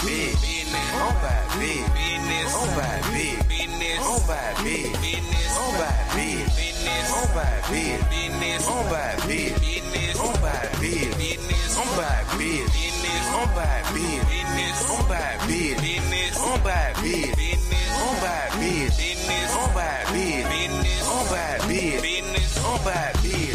big, on by big, on by big, on by big, on by big, on by big, on by big, on by big, on by big, on by big, on by big, on by big, on by big, on by big, on by big, on by big.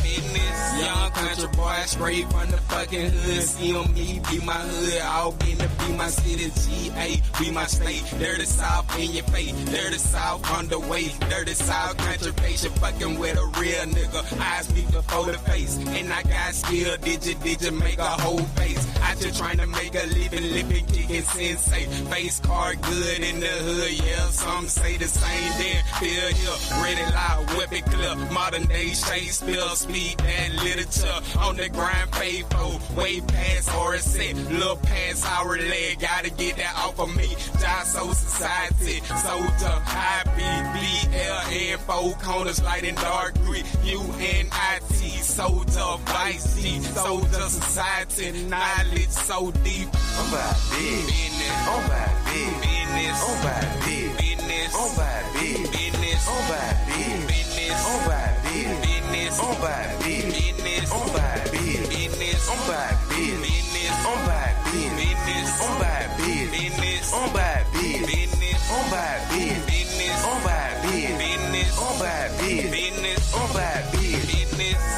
Young country boy, straight from the fucking hood. CME be my hood, all business be my city. GA be my state. Dirty South in your face, dirty South on the way. Dirty South country patient fucking with a real nigga. Eyes speak before the face, and I got skill. Digit make a whole face. I just trying to make a living, kicking sensei. Face card good in the hood, yeah. Some say the same. Then feel here, ready loud, weapon clear. Modern day Shakespeare, speak that literature on the grind, faithful, way past RSA, look past our leg, gotta get that off of me. Jostle society, soldier, IBBLN, 4 corners, light and dark green, UNIT, soldier, vice G, soldier society, knowledge so deep. On by big, on by big, on by big, on by big, on by big, on by big, on by big, on by big, on by big, on by big, on by big, on by big, on by big, on by big, on by big, on by big.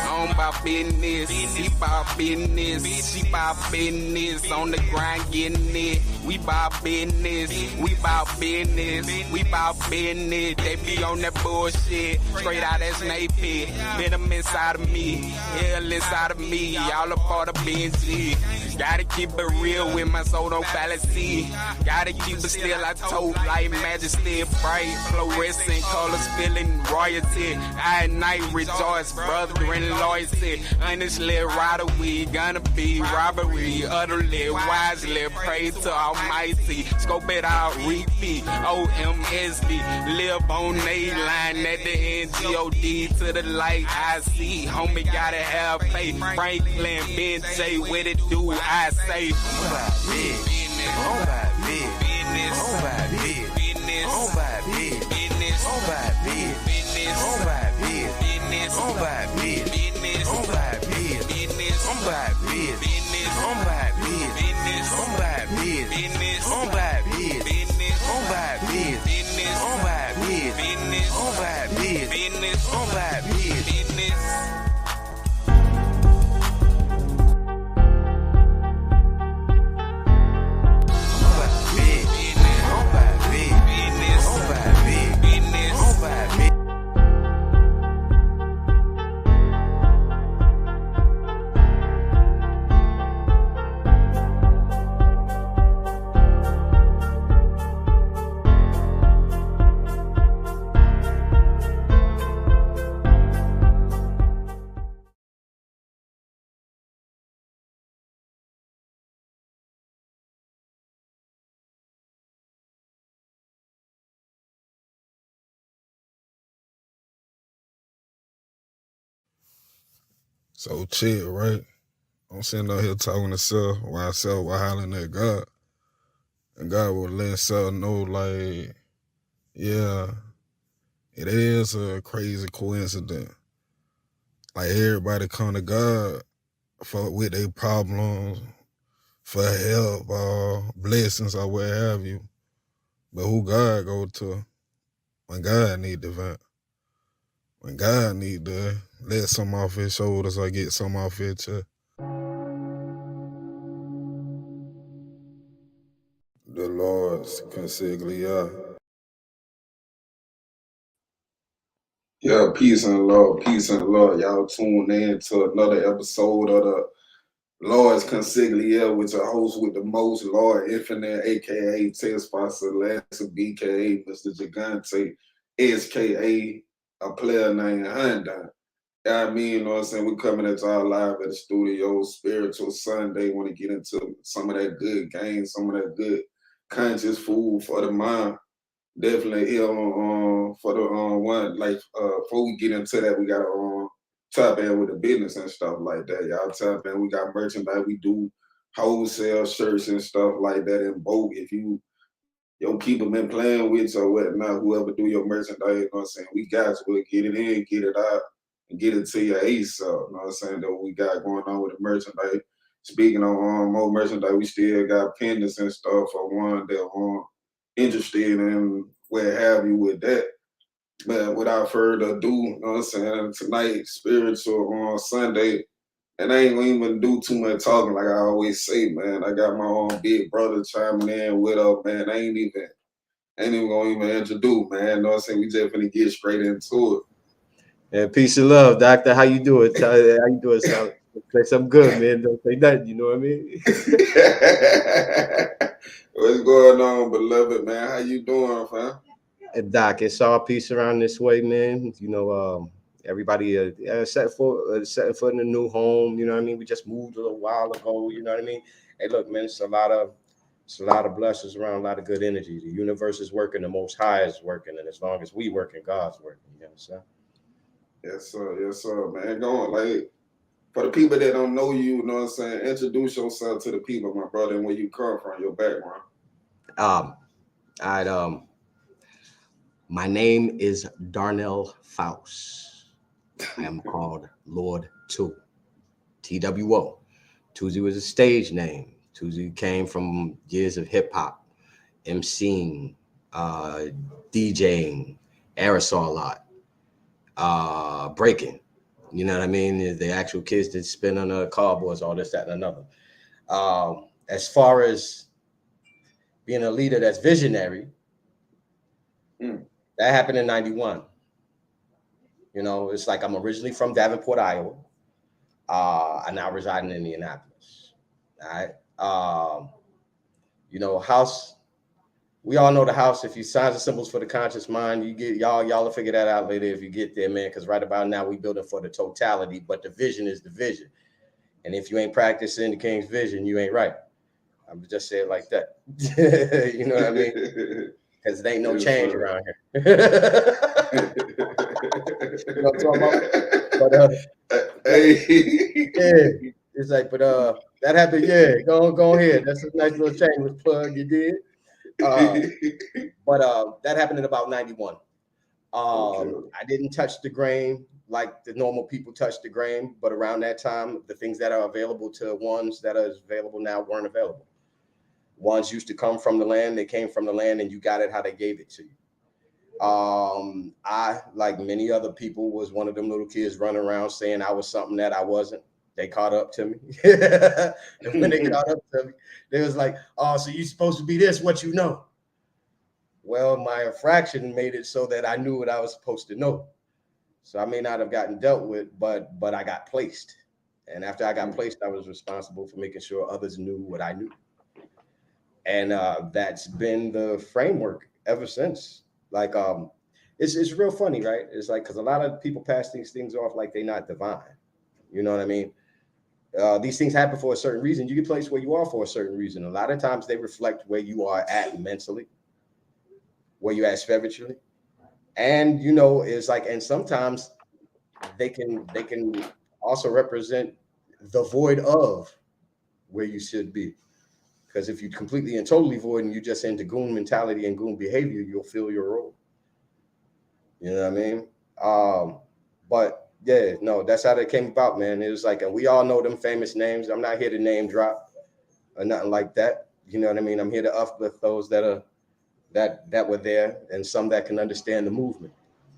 On my business, she bout business, she bout business, on the grind getting it. We bout business, we bout business, we bout business. They be on that bullshit, straight out that snake pit. Venom inside of me, hell inside of me, all a part of BNG. Gotta keep it real with my soul, don't fallacy. Gotta keep it still, I told like majesty, bright, fluorescent colors, feeling royalty. I at night rejoice, brother and loyalty. Honestly, rider, we gonna be robbery, utterly, wisely, pray to Almighty. Scope it out, repeat, OMSB, live on a line at the end, G-O-D to the light I see. Homie, gotta have faith, Franklin, Ben J, with it do I say. On by big, on by big, on by big, on by big, on by big, on by big, on by big, on by big, on by big, on by big, on by big, on by big, on by big, on by big, on by big, on by big. So chill, right? I'm sitting out here talking to self while self was hollering at God. And God was letting self know, like, yeah, it is a crazy coincidence. Like, everybody come to God with their problems, for help, blessings, or what have you. But who God go to when God need the vent? When God need to let some off his shoulders or get some off his chest. The Lord's consiglia. Yeah, peace and love, peace and love. Y'all tune in to another episode of the Lord's Consiglia with your host with the most, Lord Infinite, a.k.a. Tespasa Lassa, b.k.a. Mr. Gigante, S.k.a. a player named Honda. Yeah, I mean, you know what I'm saying? We're coming at y'all live at the studio, Spiritual Sunday. Want to get into some of that good game, some of that good conscious food for the mind. Definitely here on for the one, like, before we get into that, we gotta tap in with the business and stuff like that. Y'all tap in. We got merchandise. We do wholesale shirts and stuff like that in bulk. If your people been playing with you or whatnot, whoever do your merchandise, you know what I'm saying? We got to get it in, get it out, and get it to your ace. You know what I'm saying? That we got going on with the merchandise. Speaking of more merchandise, we still got pendants and stuff for one that interested in what have you with that. But without further ado, you know what I'm saying? Tonight, spiritual on Sunday, and I ain't gonna even do too much talking like I always say, man. I got my own big brother chiming in with us, man. I ain't even gonna even introduce, man. You know what I'm saying? We just gonna get straight into And peace and love, doctor. How you doing? How you doing? Say something good, man. Don't say nothing. You know what I mean? it. What's going on, beloved, man? How you doing, fam? And Doc, it's all peace around this way, man. You know, everybody setting foot in a new home. You know what I mean? We just moved a little while ago. You know what I mean? Hey, look, man, it's a lot of blessings around, a lot of good energy. The universe is working, the Most High is working, and as long as we working, God's working. You understand? Yes, sir, man. Going like for the people that don't know you, you know what I'm saying? Introduce yourself to the people, my brother, and where you come from, your background. I My name is Darnell Faust. I am called Lord Two, TWO. Twosy was a stage name. Twosy came from years of hip hop, MCing, DJing, aerosol lot, breaking. You know what I mean? The actual kids that spin on the cardboards, all this, that, and another. As far as being a leader that's visionary, that happened in 91. You know, it's like I'm originally from Davenport, Iowa. I now reside in Indianapolis. All right. You know, house. We all know the house. If you signs and symbols for the conscious mind, you get y'all will figure that out later if you get there, man. Because right about now we building for the totality, but the vision is the vision. And if you ain't practicing the king's vision, you ain't right. I'm just saying it like that. You know what I mean? Because there ain't no change around here. You know what I'm talking about? But yeah, it's like, but that happened. Yeah, go ahead. That's a nice little shameless plug you did. But that happened in about 91. I didn't touch the grain like the normal people touch the grain, but around that time, the things that are available to ones that are available now weren't available. Ones used to come from the land, they came from the land, and you got it how they gave it to you. I, like many other people, was one of them little kids running around saying I was something that I wasn't. They caught up to me. And when they caught up to me, they was like, oh, so you supposed to be this, what you know. Well, my infraction made it so that I knew what I was supposed to know. So I may not have gotten dealt with, but I got placed. And after I got placed, I was responsible for making sure others knew what I knew. And that's been the framework ever since. Like, it's real funny, right? It's like, because a lot of people pass these things off like they're not divine. You know what I mean? These things happen for a certain reason. You get placed where you are for a certain reason. A lot of times they reflect where you are at mentally, where you at spiritually. And, you know, it's like, and sometimes they can also represent the void of where you should be. Because if you're completely and totally void and you're just into goon mentality and goon behavior, you'll fill your role. You know what I mean? But yeah, no, that's how that came about, man. It was like, and we all know them famous names. I'm not here to name drop or nothing like that. You know what I mean? I'm here to uplift those that are that were there and some that can understand the movement.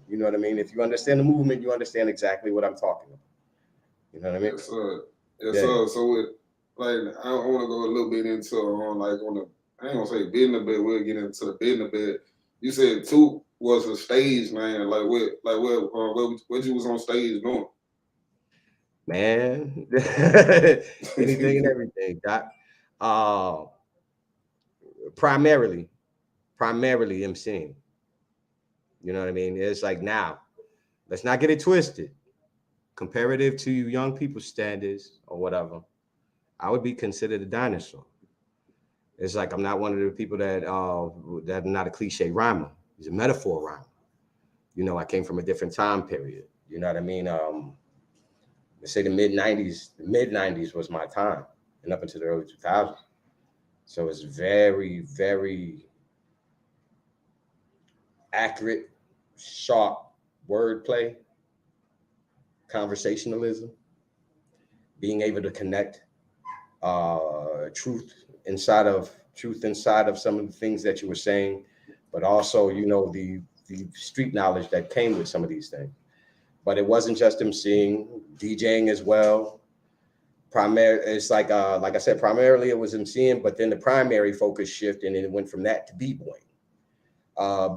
You know what I mean? If you understand the movement, you understand exactly what I'm talking about. You know what I mean? Yes, sir. Sir. So with like I want to go a little bit into I ain't gonna say business, but we'll get into the business. But you said Two was a stage man. What you was on stage doing? Man, anything and everything, Doc. Primarily MCing. You know what I mean? It's like, now, let's not get it twisted. Comparative to you young people's standards or whatever, I would be considered a dinosaur. It's like, I'm not one of the people that not a cliche rhymer. He's a metaphor rhymer. You know, I came from a different time period. You know what I mean? Let's say the mid 90s was my time. and up into the early 2000s. So it's very, very accurate, sharp wordplay, conversationalism, being able to connect truth inside of some of the things that you were saying, but also, you know, the street knowledge that came with some of these things. But it wasn't just emceeing, DJing as well. It's like I said, primarily it was emceeing, but then the primary focus shifted, and it went from that to b-boying.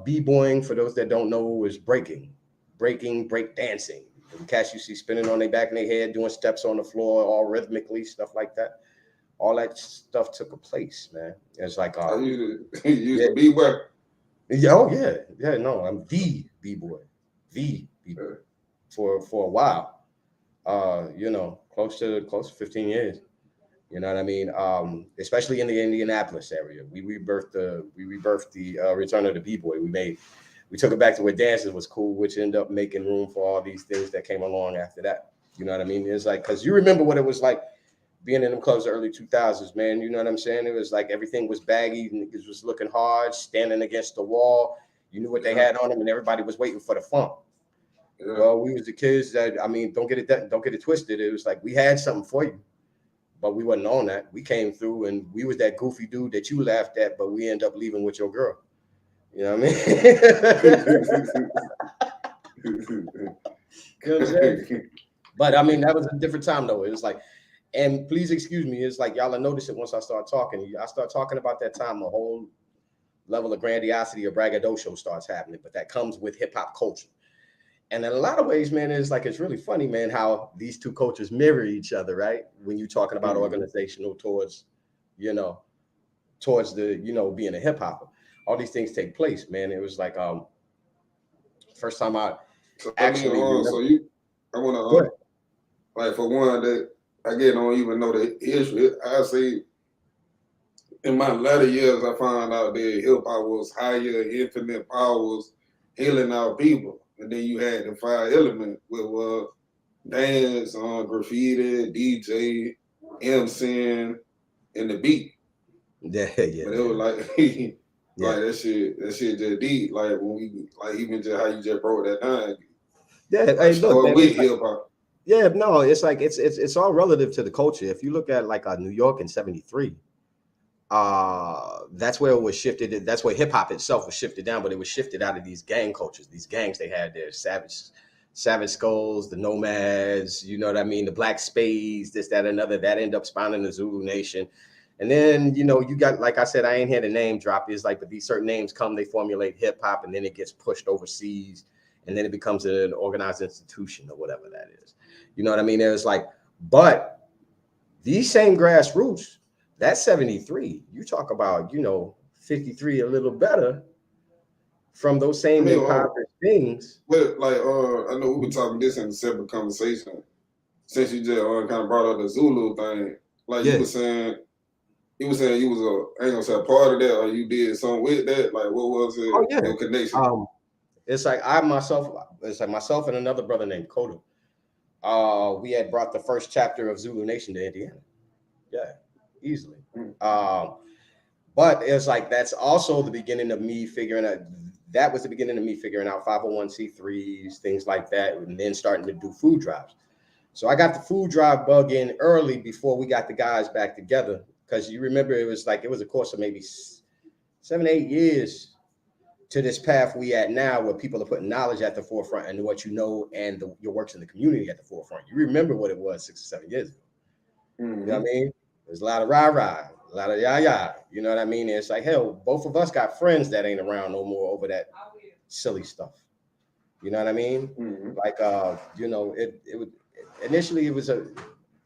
B-boying, for those that don't know, is break dancing. The cats you see spinning on their back and their head, doing steps on the floor, all rhythmically, stuff like that. All that stuff took a place, man. It's like you used to be where? Oh yeah, no, I'm the b-boy, for a while. You know, close to 15 years. You know what I mean? Especially in the Indianapolis area, we rebirthed the return of the b-boy. We took it back to where dances was cool, which ended up making room for all these things that came along after that. You know what I mean? It's like, because you remember what it was like being in them clubs the early 2000s, man. You know what I'm saying? It was like everything was baggy, niggas was looking hard, standing against the wall. You knew what they had on them, and everybody was waiting for the funk. Yeah. Well, we was the kids that, I mean, don't get it twisted. It was like we had something for you, but we wasn't on that. We came through, and we was that goofy dude that you laughed at, but we end up leaving with your girl. You know what I mean? You know what I'm saying? But I mean, that was a different time though. It was like, and please excuse me, it's like y'all will notice it once I start talking. I start talking about that time, a whole level of grandiosity or braggadocio starts happening, but that comes with hip hop culture. And in a lot of ways, man, it's like, it's really funny, man, how these two cultures mirror each other, right? When you're talking about organizational towards the, you know, being a hip hopper. All these things take place, man. It was like first time I actually. I want to like, for one, that I don't even know the history. I say in my latter years, I found out that hip hop was higher, infinite powers, healing our people, and then you had the 5 elements with dance, graffiti, DJ, MCing, and the beat. Yeah. But it was like. Like that shit just deep. Like when we, like, even just how you just broke that down. Yeah, hey, look, man, with hip hop. Yeah, no, it's like it's all relative to the culture. If you look at like New York in '73, that's where it was shifted. That's where hip hop itself was shifted down, but it was shifted out of these gang cultures, these gangs they had there, Savage Skulls, the Nomads, you know what I mean, the Black Spades, this, that, another, that end up spawning the Zulu Nation. And then, you know, you got, like I said, I ain't here to name drop. It's like, but these certain names come, they formulate hip hop, and then it gets pushed overseas, and then it becomes an organized institution or whatever that is. You know what I mean? It's like, but these same grassroots, that's 73. You talk about, you know, 53 a little better from those same impoverished things. But like, I know we were talking this in a separate conversation. Since you just kind of brought up the Zulu thing, like you were saying. You were saying you was I ain't gonna say a part of that, or you did something with that. Like, what was it? Oh, yeah. Your connection? It's like myself and another brother named Coda. We had brought the first chapter of Zulu Nation to Indiana. Yeah, easily. But it's like, that's also the beginning of me figuring out. That was the beginning of me figuring out 501c3s, things like that, and then starting to do food drives. So I got the food drive bug in early before we got the guys back together. Because you remember, it was a course of maybe 7, 8 years to this path we at now, where people are putting knowledge at the forefront and what you know, and your works in the community at the forefront. You remember what it was 6 or 7 years ago. Mm-hmm. You know what I mean? There's a lot of rah-rah, a lot of yah-yah. You know what I mean? It's like, hell, both of us got friends that ain't around no more over that silly stuff. You know what I mean? Mm-hmm. Like, you know, it initially it was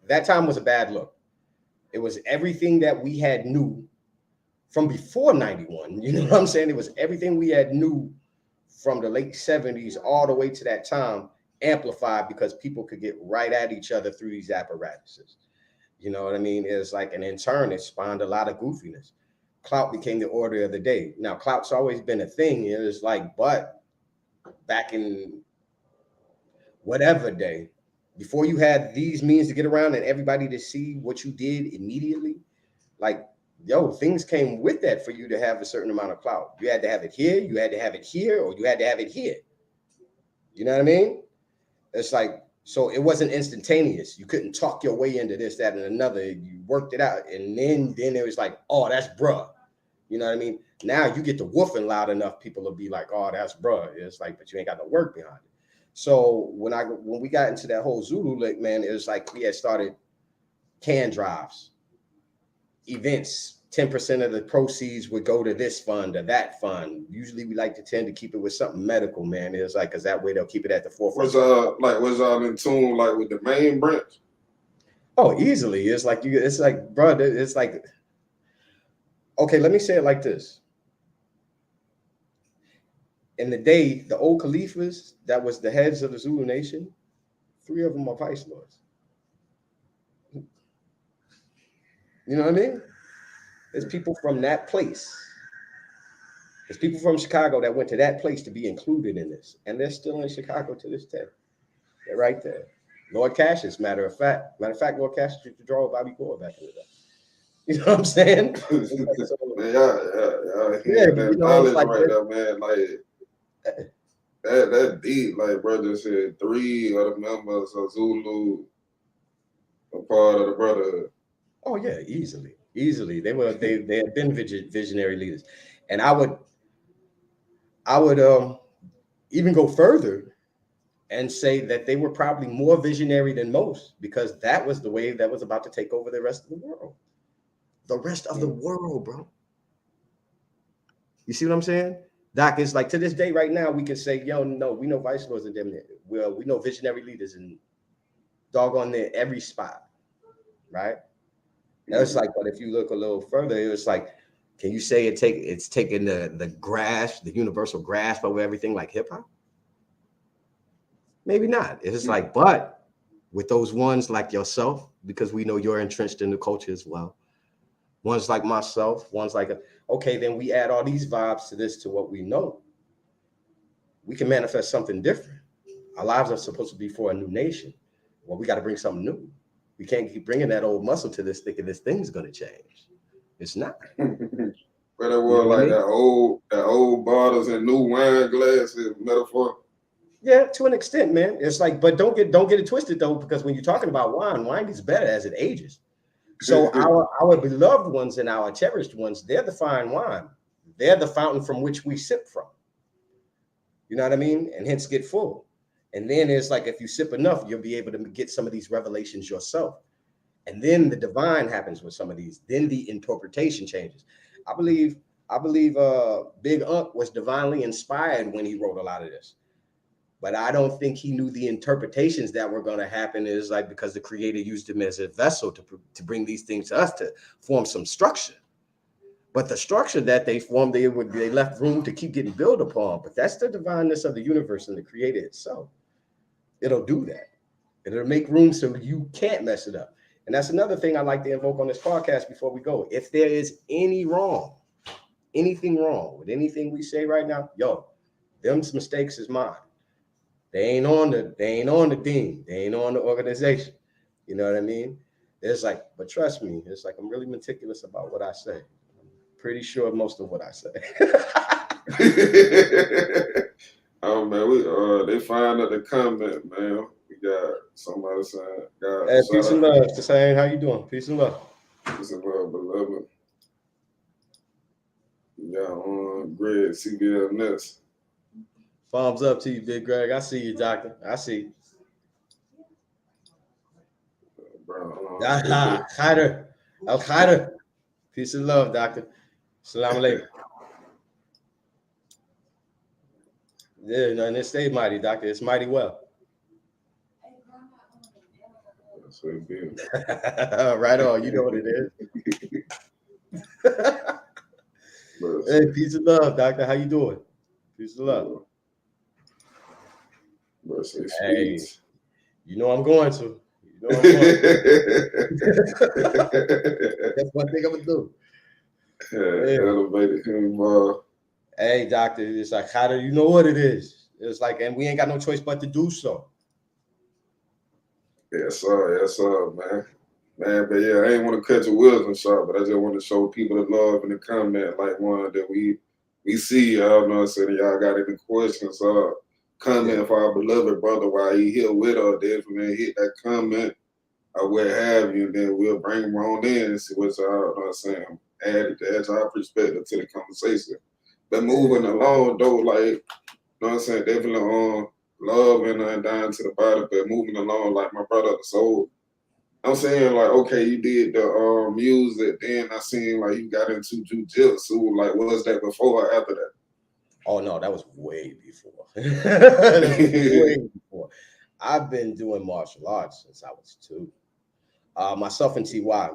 that time was a bad look. It was everything that we had knew from before 91. You know what I'm saying? It was everything we had knew from the late 70s all the way to that time, amplified because people could get right at each other through these apparatuses. You know what I mean? It's like, and in turn, it spawned a lot of goofiness. Clout became the order of the day. Now, clout's always been a thing. It was like, but back in whatever day, before you had these means to get around and everybody to see what you did immediately, like, yo, things came with that for you to have a certain amount of clout. You had to have it here, you had to have it here, or you had to have it here. You know what I mean? It's like, so it wasn't instantaneous. You couldn't talk your way into this, that, and another. You worked it out. And then it was like, oh, that's bruh. You know what I mean? Now you get to woofing loud enough, people will be like, oh, that's bruh. It's like, but you ain't got no work behind it. So when we got into that whole Zulu lick, man, it was like we had started can drives, events. 10% of the proceeds would go to this fund or that fund. Usually we like to tend to keep it with something medical, man. It's like, because that way they'll keep it at the forefront. Was y'all in tune like with the main branch? Oh, easily. It's like bro, it's like, okay, let me say it like this. In the day, the old Khalifas that was the heads of the Zulu nation, 3 of them are vice lords. You know what I mean? There's people from that place. There's people from Chicago that went to that place to be included in this. And they're still in Chicago to this day. They're right there. Lord Cassius, matter of fact, Lord Cassius used to draw Bobby Gore back in the day. You know what I'm saying? Yeah, that knowledge like right there, man. Like that deep. Like brother said, 3 of the members of Zulu are part of the brotherhood. Oh yeah, easily. They had been visionary leaders. And I would even go further and say that they were probably more visionary than most, because that was the wave that was about to take over the rest of the world. The rest of the world, bro. You see what I'm saying? Doc, it's like to this day right now, we can say, yo, no, we know vice lords and them. Well, we know visionary leaders and doggone there every spot, right? Now it's like, but if you look a little further, it was like, can you say it's taking the grasp, the universal grasp over everything like hip hop? Maybe not. It's like, but with those ones like yourself, because we know you're entrenched in the culture as well. Ones like myself, ones like, okay, then we add all these vibes to this, to what we know. We can manifest something different. Our lives are supposed to be for a new nation. Well, we got to bring something new. We can't keep bringing that old muscle to this, thinking this thing's going to change. It's not. But it was like that old bottles and new wine glasses metaphor. Yeah, to an extent, man. It's like, but don't get it twisted though, because when you're talking about wine gets better as it ages. So our beloved ones and our cherished ones, they're the fine wine. They're the fountain from which we sip from. You know what I mean? And hence get full. And then it's like, if you sip enough, you'll be able to get some of these revelations yourself. And then the divine happens with some of these. Then the interpretation changes. I believe Big Unc was divinely inspired when he wrote a lot of this. But I don't think he knew the interpretations that were going to happen. Is like, because the creator used him as a vessel to bring these things to us, to form some structure. But the structure that they formed, they left room to keep getting built upon. But that's the divineness of the universe and the creator itself. It'll do that. It'll make room so you can't mess it up. And that's another thing I like to invoke on this podcast before we go. If there is anything wrong with anything we say right now, yo, them's mistakes is mine. They ain't on the team. They ain't on the organization. You know what I mean? It's like, but trust me, it's like I'm really meticulous about what I say. I'm pretty sure most of what I say. Oh man, they find out the comment, man. We got somebody saying, God. Hey, peace and love. Just saying, how you doing? Peace and love. Peace and love, beloved. We got Greg CBL Ness. Thumbs up to you, Big Greg. I see you, doctor. I see you. Al-Qaeda. Peace and love, doctor. Assalamu alaikum. Yeah, no, and it stayed mighty, doctor. It's mighty well. That's what it is. Right on. You know what it is. Hey, peace and love, doctor. How you doing? Peace and love. Hey, you know I'm going to. That's one thing I'm gonna do. Yeah. Elevated him. Hey, doctor, it's like, how do you know what it is? It's like, and we ain't got no choice but to do so. Yes, sir, man. Man, but yeah, I ain't want to cut your wisdom short, but I just want to show people the love in the comment, like one that we see. Y'all know what I'm saying? Y'all got any questions? Comment for our beloved brother while he here with us. Definitely hit that comment or what have you, and then we'll bring him on in and see what's know what I'm saying, add our perspective to the conversation. But moving along though, like, you know what I'm saying, definitely on love and down to the bottom, but moving along, like my brother, so I'm saying, like, okay, you did the music, then I seen like you got into jujitsu. Like, was that before or after that? Oh no, that was way before. That was way before. I've been doing martial arts since I was 2. Myself and Ty.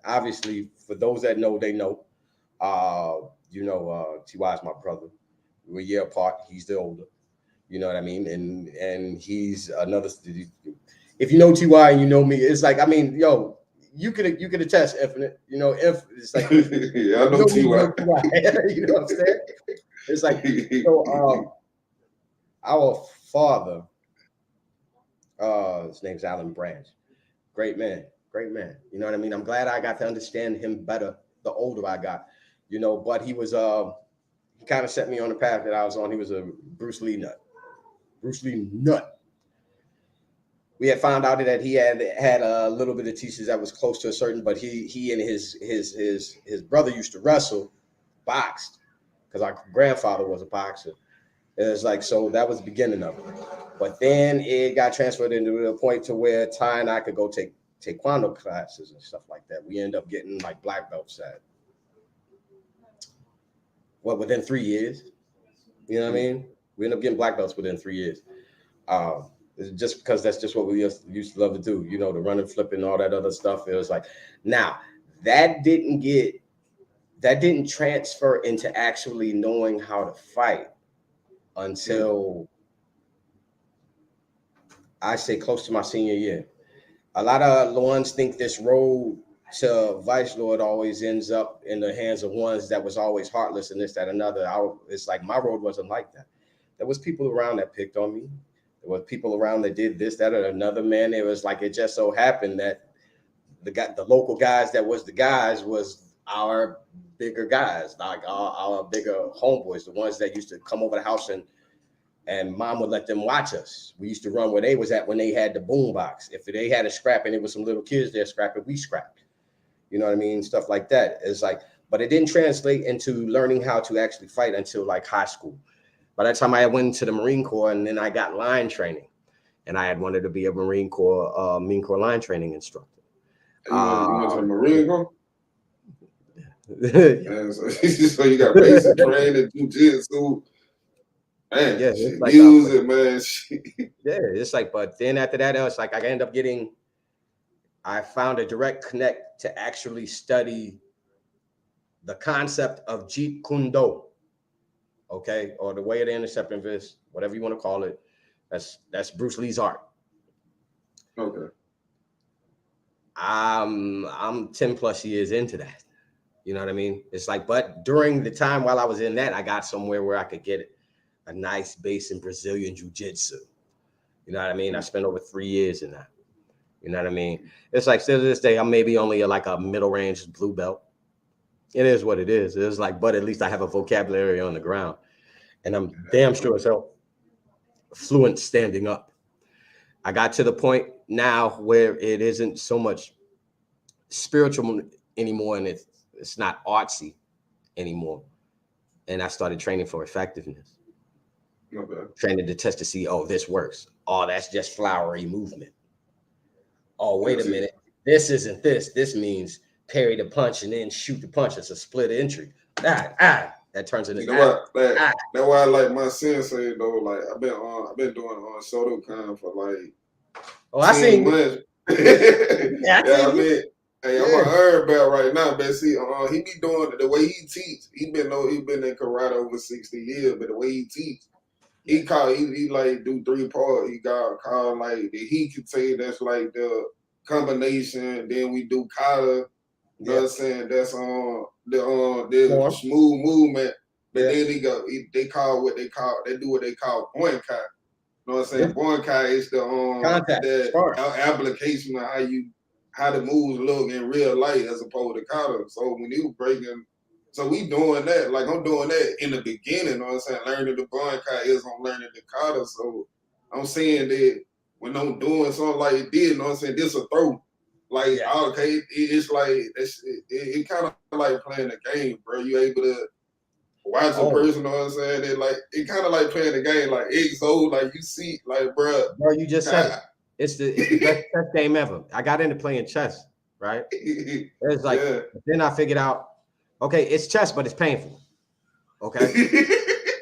Obviously, for those that know, they know. Ty is my brother. We're a year apart. He's the older. You know what I mean? And he's another. If you know Ty and you know me, it's like, I mean, yo, you could attest, Infinite. You know, if it's like, yeah, I know me, you know Ty. Ty. You know what I'm saying? It's like, so our father, his name's Alan Branch. Great man, great man. You know what I mean? I'm glad I got to understand him better the older I got. You know, but he was he kind of set me on the path that I was on. He was a Bruce Lee nut. Bruce Lee nut. We had found out that he had a little bit of teachers that was close to a certain, but he and his brother used to wrestle, boxed, because our grandfather was a boxer. It was like, so that was the beginning of it. But then it got transferred into a point to where Ty and I could go take taekwondo classes and stuff like that. We end up getting like black belts at within 3 years. You know what I mean? We end up getting black belts within 3 years. Just because that's just what we used to love to do, you know, the running, flipping, all that other stuff. It was like, now that didn't transfer into actually knowing how to fight until I say close to my senior year. A lot of ones think this road to Vice Lord always ends up in the hands of ones that was always heartless and this, that, another. It's like my road wasn't like that. There was people around that picked on me. There were people around that did this, that, or another. Man, it was like, it just so happened that the local guys that was the guys was our bigger guys, like our bigger homeboys, the ones that used to come over the house and mom would let them watch us. We used to run where they was at when they had the boom box. If they had a scrap and it was some little kids there scrapping, we scrapped. You know what I mean? Stuff like that. It's like, but it didn't translate into learning how to actually fight until like high school. By that time I went into the Marine Corps and then I got line training. And I had wanted to be a Marine Corps line training instructor. You went to the Marine Corps? Yeah. So you got basic training, jiu-jitsu. Man, Yeah, it's like music, man. Yeah, it's like, but then after that, it's like I found a direct connect to actually study the concept of Jeet Kune Do, okay, or the way of the intercepting fist, whatever you want to call it. That's Bruce Lee's art. Okay. I'm 10 plus years into that. You know what I mean? It's like, but during the time while I was in that, I got somewhere where I could get a nice base in Brazilian jiu-jitsu. You know what I mean? I spent over 3 years in that. You know what I mean? It's like, still to this day, I'm maybe only like a middle range blue belt. It is what it is. It's like, but at least I have a vocabulary on the ground. And I'm damn sure as hell fluent standing up. I got to the point now where it isn't so much spiritual anymore, and it's not artsy anymore. And I started training for effectiveness. Okay. Training to test to see, oh, this works. Oh, that's just flowery movement. Oh, wait a minute. This isn't this. This means parry the punch and then shoot the punch. It's a split entry. That turns into that's why I like my sensei though. Like I've been doing Shotokan for like 10 months. Hey, I'm a herb belt right now, but see, he be doing the way he teach. He been in karate over 60 years, but the way he teach, he like do 3 parts. He got called like the he could say that's like the combination. Then we do kata. You know what I'm saying? That's the smooth movement. But then they do what they call point kata. You know what I'm saying? Bonkai is the Contact, application of how the moves look in real life as opposed to kata. So when you breaking, so we doing that. Like I'm doing that in the beginning. You know what I'm saying? Learning the bonkai is I'm learning the kata. So I'm saying that when I'm doing something like it did, you know what I'm saying? This a throw. Like okay, it's like it kind of like playing a game, bro. You able to watch a person, you know what I'm saying? It kind of like playing the game, like XO, like you see, like bro, you just said it. It's the best chess game ever. I got into playing chess, right? It's like then I figured out, okay, it's chess, but it's painful. Okay.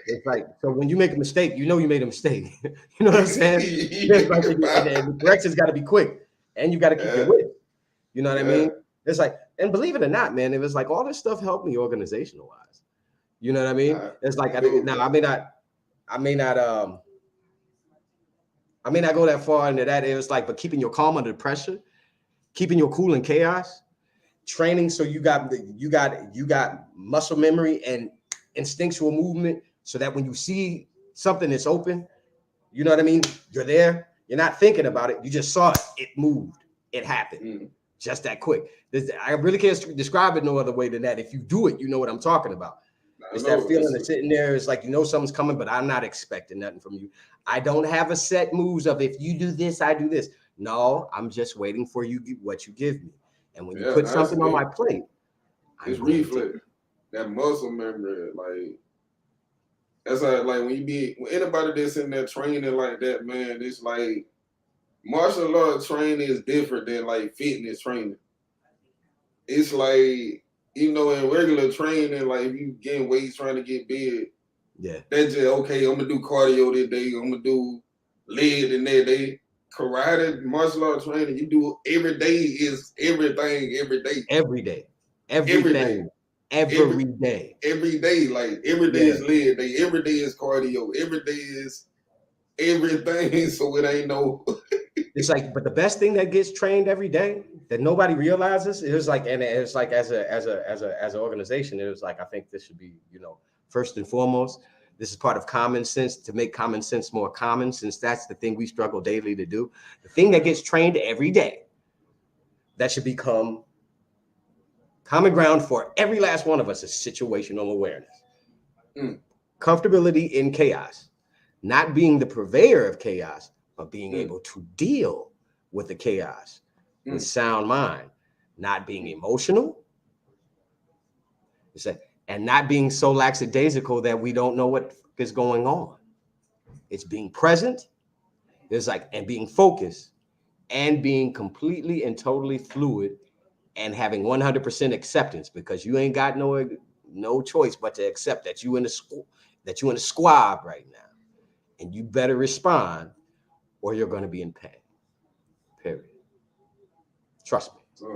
It's like, so when you make a mistake, you know you made a mistake. You know what I'm saying? It's like, and the correction's got to be quick, and you got to keep your wit. You know what I mean? It's like, and believe it or not, man, it was like all this stuff helped me organizational wise. You know what I mean? It's like I may not go that far into that. It was like, but keeping your calm under pressure, keeping your cool in chaos, training so you got muscle memory and instinctual movement, so that when you see something that's open, you know what I mean? You're there. You're not thinking about it. You just saw it. It moved. It happened. Just that quick. I really can't describe it no other way than that. If you do it, you know what I'm talking about. It's that feeling of sitting there. It's like, you know, something's coming, but I'm not expecting nothing from you. I don't have a set moves of if you do this, I do this. No, I'm just waiting for you what you give me. And when you put something on my plate, it's reflex. That muscle memory, like that's like when anybody that's in there training like that, man, it's like martial arts training is different than like fitness training. It's like, you know, in regular training, like if you getting weights trying to get big, that's just okay. I'm gonna do cardio this day. I'm gonna do leg the next day. Karate, martial arts training, you do every day is everything every day. Every day, everything, every day. Every day, like every day is leg day. Every day is cardio. Every day is everything. So it ain't no. It's like, but the best thing that gets trained every day that nobody realizes, it was like, and it's like as an organization, it was like, I think this should be, you know, first and foremost, this is part of common sense, to make common sense more common, since that's the thing we struggle daily to do. The thing that gets trained every day, that should become common ground for every last one of us, is situational awareness. Comfortability in chaos, not being the purveyor of chaos, but being able to deal with the chaos with sound mind, not being emotional, and not being so lackadaisical that we don't know what is going on. It's being present, it's like, and being focused, and being completely and totally fluid, and having 100% acceptance, because you ain't got no choice but to accept that you in a squab right now, and you better respond, or you're going to be in pain. Period. Trust me.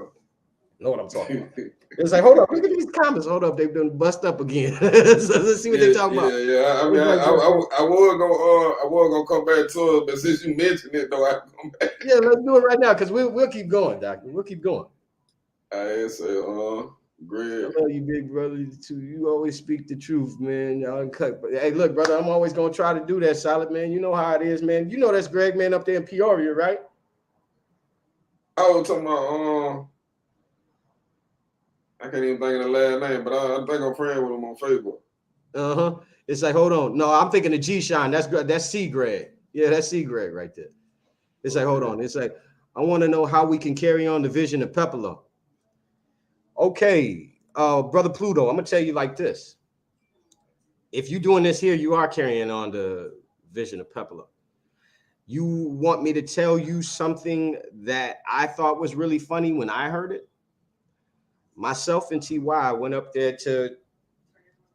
Know what I'm talking about. It's like, hold up, look at these comments. Hold up, they've done bust up again. So let's see what they're talking about. Yeah. I mean, I was gonna come back to it, but since you mentioned it, though, I come back. Yeah, let's do it right now, because we'll keep going, Doctor. We'll keep going. I say, Greg. I love you, big brother. Too. You always speak the truth, man. Y'all uncut. But hey, look, brother, I'm always gonna try to do that, solid, man. You know how it is, man. You know that's Greg, man, up there in Peoria, right? I was talking about I can't even think of the last name, but I think I'm friends with him on Facebook. It's like, hold on. No, I'm thinking of G-Shine. That's C Greg. Yeah, that's C Greg right there. It's like, hold on. It's like, I want to know how we can carry on the vision of Pepelo. Okay, brother Pluto, I'm gonna tell you like this. If you're doing this here, you are carrying on the vision of Pepelo. You want me to tell you something that I thought was really funny when I heard it? Myself and TY went up there to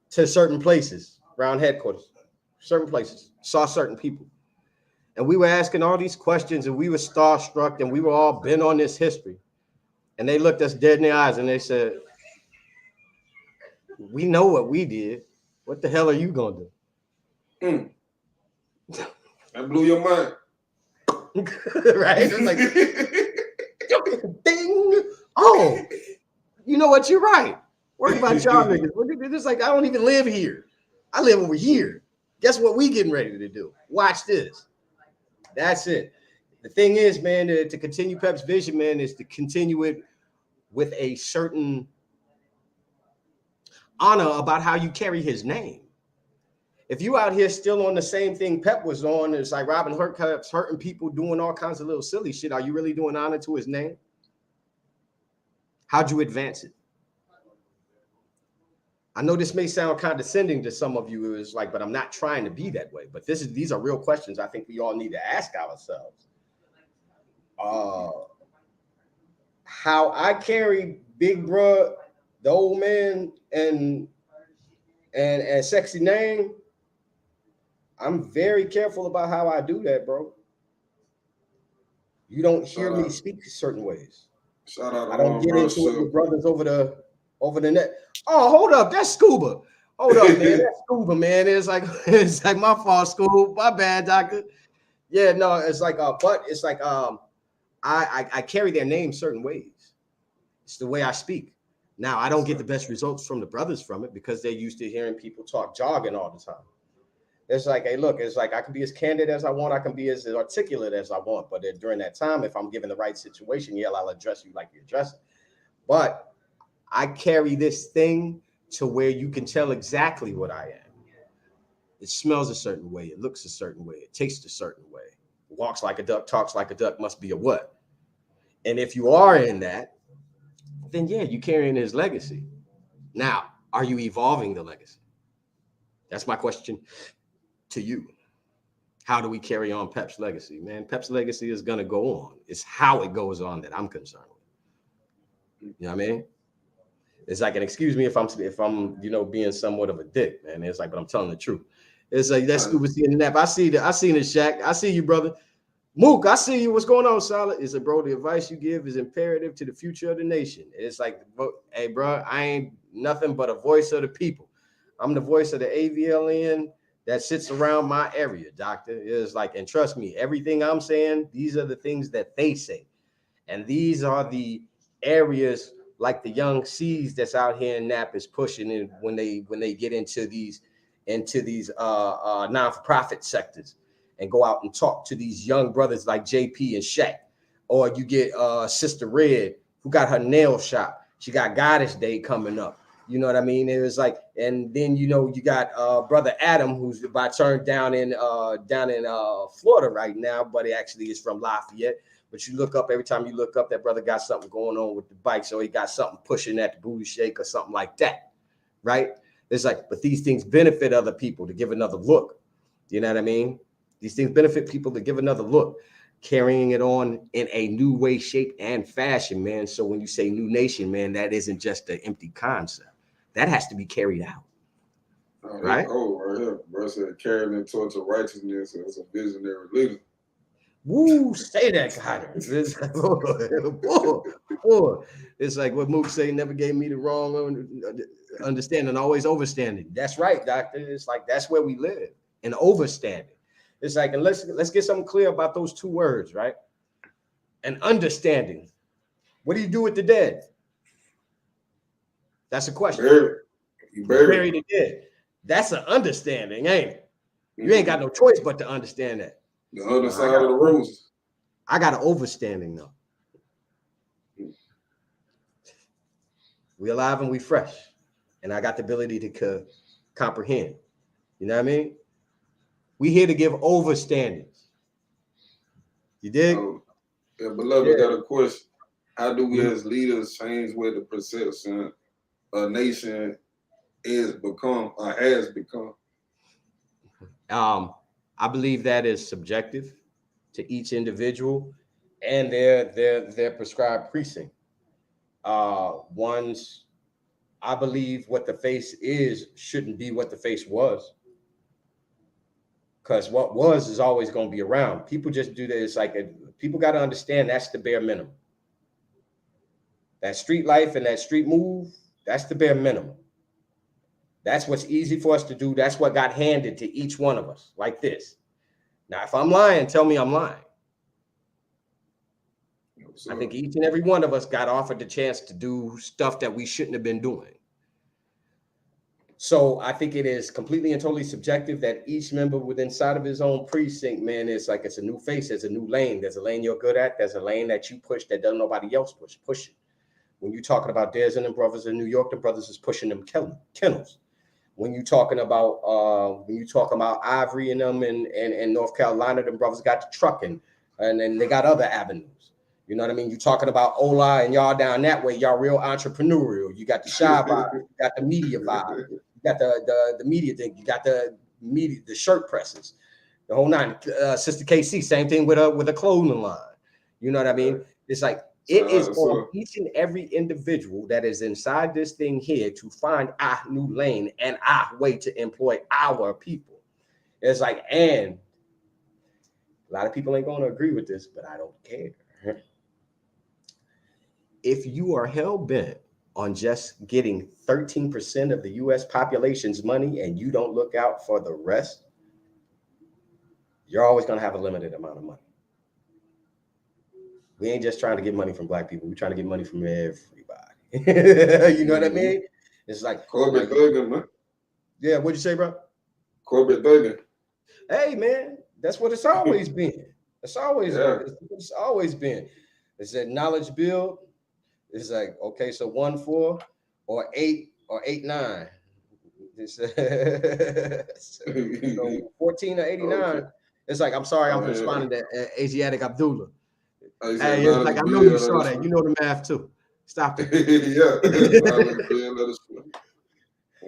certain places around headquarters, certain places, saw certain people. And we were asking all these questions, and we were starstruck, and we were all bent on this history. And they looked us dead in the eyes and they said, we know what we did. What the hell are you going to do? That blew your mind. Right? It's like, ding. Oh, you know what? You're right. Worry about y'all niggas. It's like, I don't even live here. I live over here. Guess what we getting ready to do? Watch this. That's it. The thing is, man, to continue Pep's vision, man, is to continue it with a certain honor about how you carry his name. If you out here still on the same thing Pep was on, it's like Robin Hurt's hurting people, doing all kinds of little silly shit. Are you really doing honor to his name? How'd you advance it? I know this may sound condescending to some of you, it's like, but I'm not trying to be that way. But these are real questions I think we all need to ask ourselves. How I carry Big Bruh, the old man, and Sexy Name, I'm very careful about how I do that, bro. You don't hear me speak certain ways. Shout out to I don't get bro, into it with brothers over the net. Oh, hold up, that's Scuba. Hold up, man, that's Scuba, man. It's like my fault, Scuba. My bad, doctor. Yeah, no, it's like but it's like I carry their name certain ways. It's the way I speak. Now I don't get the best results from the brothers from it because they're used to hearing people talk jargon all the time. It's like, hey, look, it's like I can be as candid as I want. I can be as articulate as I want. But during that time, if I'm given the right situation, yeah, I'll address you like you address it. But I carry this thing to where you can tell exactly what I am. It smells a certain way. It looks a certain way. It tastes a certain way. Walks like a duck, talks like a duck, must be a what? And if you are in that, then yeah, you're carrying his legacy. Now, are you evolving the legacy? That's my question to you. How do we carry on Pep's legacy? Man, Pep's legacy is going to go on. It's how it goes on that I'm concerned with. You know what I mean? It's like, and excuse me if I'm being somewhat of a dick, man. It's like, but I'm telling the truth. It's like that's stupid seeing the nap. I seen it, Shaq. I see you, brother. Mook, I see you. What's going on, Solid? It's like, bro, the advice you give is imperative to the future of the nation. It's like, hey, bro, I ain't nothing but a voice of the people. I'm the voice of the AVLN that sits around my area, doctor. It's like, and trust me, everything I'm saying, these are the things that they say. And these are the areas like the young C's that's out here in Nap is pushing in when they get into these non-for-profit sectors and go out and talk to these young brothers like JP and Shaq. Or you get Sister Red, who got her nail shop. She got Goddess Day coming up. You know what I mean? It was like, and then you got brother Adam, who's about turned down in Florida right now, but he actually is from Lafayette. But you look up, every time you look up, that brother got something going on with the bike, so he got something pushing at the booty shake or something like that, right? It's like, but these things benefit other people to give another look. You know what I mean? These things benefit people to give another look, carrying it on in a new way, shape, and fashion, man. So when you say new nation, man, that isn't just an empty concept. That has to be carried out. Right? Oh, right here. Bro said carrying it towards righteousness as a visionary leader. Woo, say that, God. It's like what Mook say, never gave me the wrong understanding, always overstanding. That's right, doctor. It's like that's where we live, in overstanding. It's like, and let's get something clear about those two words, right? And understanding. What do you do with the dead? That's a question. You bury the dead. That's an understanding, ain't it? You ain't got no choice but to understand that. The other side of the roses. I got an overstanding though. We alive and we fresh, and I got the ability to comprehend. You know what I mean? We here to give overstandings. You dig? Yeah, beloved, got a question. How do we as leaders change where the perception a nation is become or has become? I believe that is subjective to each individual and their prescribed precinct. I believe what the face is shouldn't be what the face was. Because what was is always going to be around. People just do this. Like people got to understand that's the bare minimum. That street life and that street move, that's the bare minimum. That's what's easy for us to do. That's what got handed to each one of us, like this. Now, if I'm lying, tell me I'm lying. I think each and every one of us got offered the chance to do stuff that we shouldn't have been doing. So I think it is completely and totally subjective that each member within inside of his own precinct, man, it's like it's a new face, there's a new lane. There's a lane you're good at, there's a lane that you push that doesn't nobody else push it. When you're talking about Dez and them brothers in New York, the brothers is pushing them kennels. When you're talking about Ivory and them in North Carolina, them brothers got the trucking, and then they got other avenues. You know what I mean? You're talking about Ola and y'all down that way, y'all real entrepreneurial. You got the shy vibe, you got the media vibe. You got the media thing. You got the media, the shirt presses, the whole nine. Sister KC, same thing with a clothing line. You know what I mean? It's like it is on each and every individual that is inside this thing here to find a new lane and a way to employ our people. It's like, and a lot of people ain't going to agree with this, but I don't care. If you are hell bent on just getting 13% of the U.S. population's money and you don't look out for the rest, you're always going to have a limited amount of money. We ain't just trying to get money from black people. We're trying to get money from everybody. You know what I mean? It's like corporate thugging, man. Yeah, what'd you say, bro? Corporate thugging. Hey, man, that's what it's always been. It's always been. It's that knowledge build. It's like, okay, so 1-4 or 8 or 8-9. So 14 or 89. Okay. It's like, I'm sorry, I'm responding to Asiatic Abdullah. Hey, it's like, I know you saw that. You know the math too. Stop it.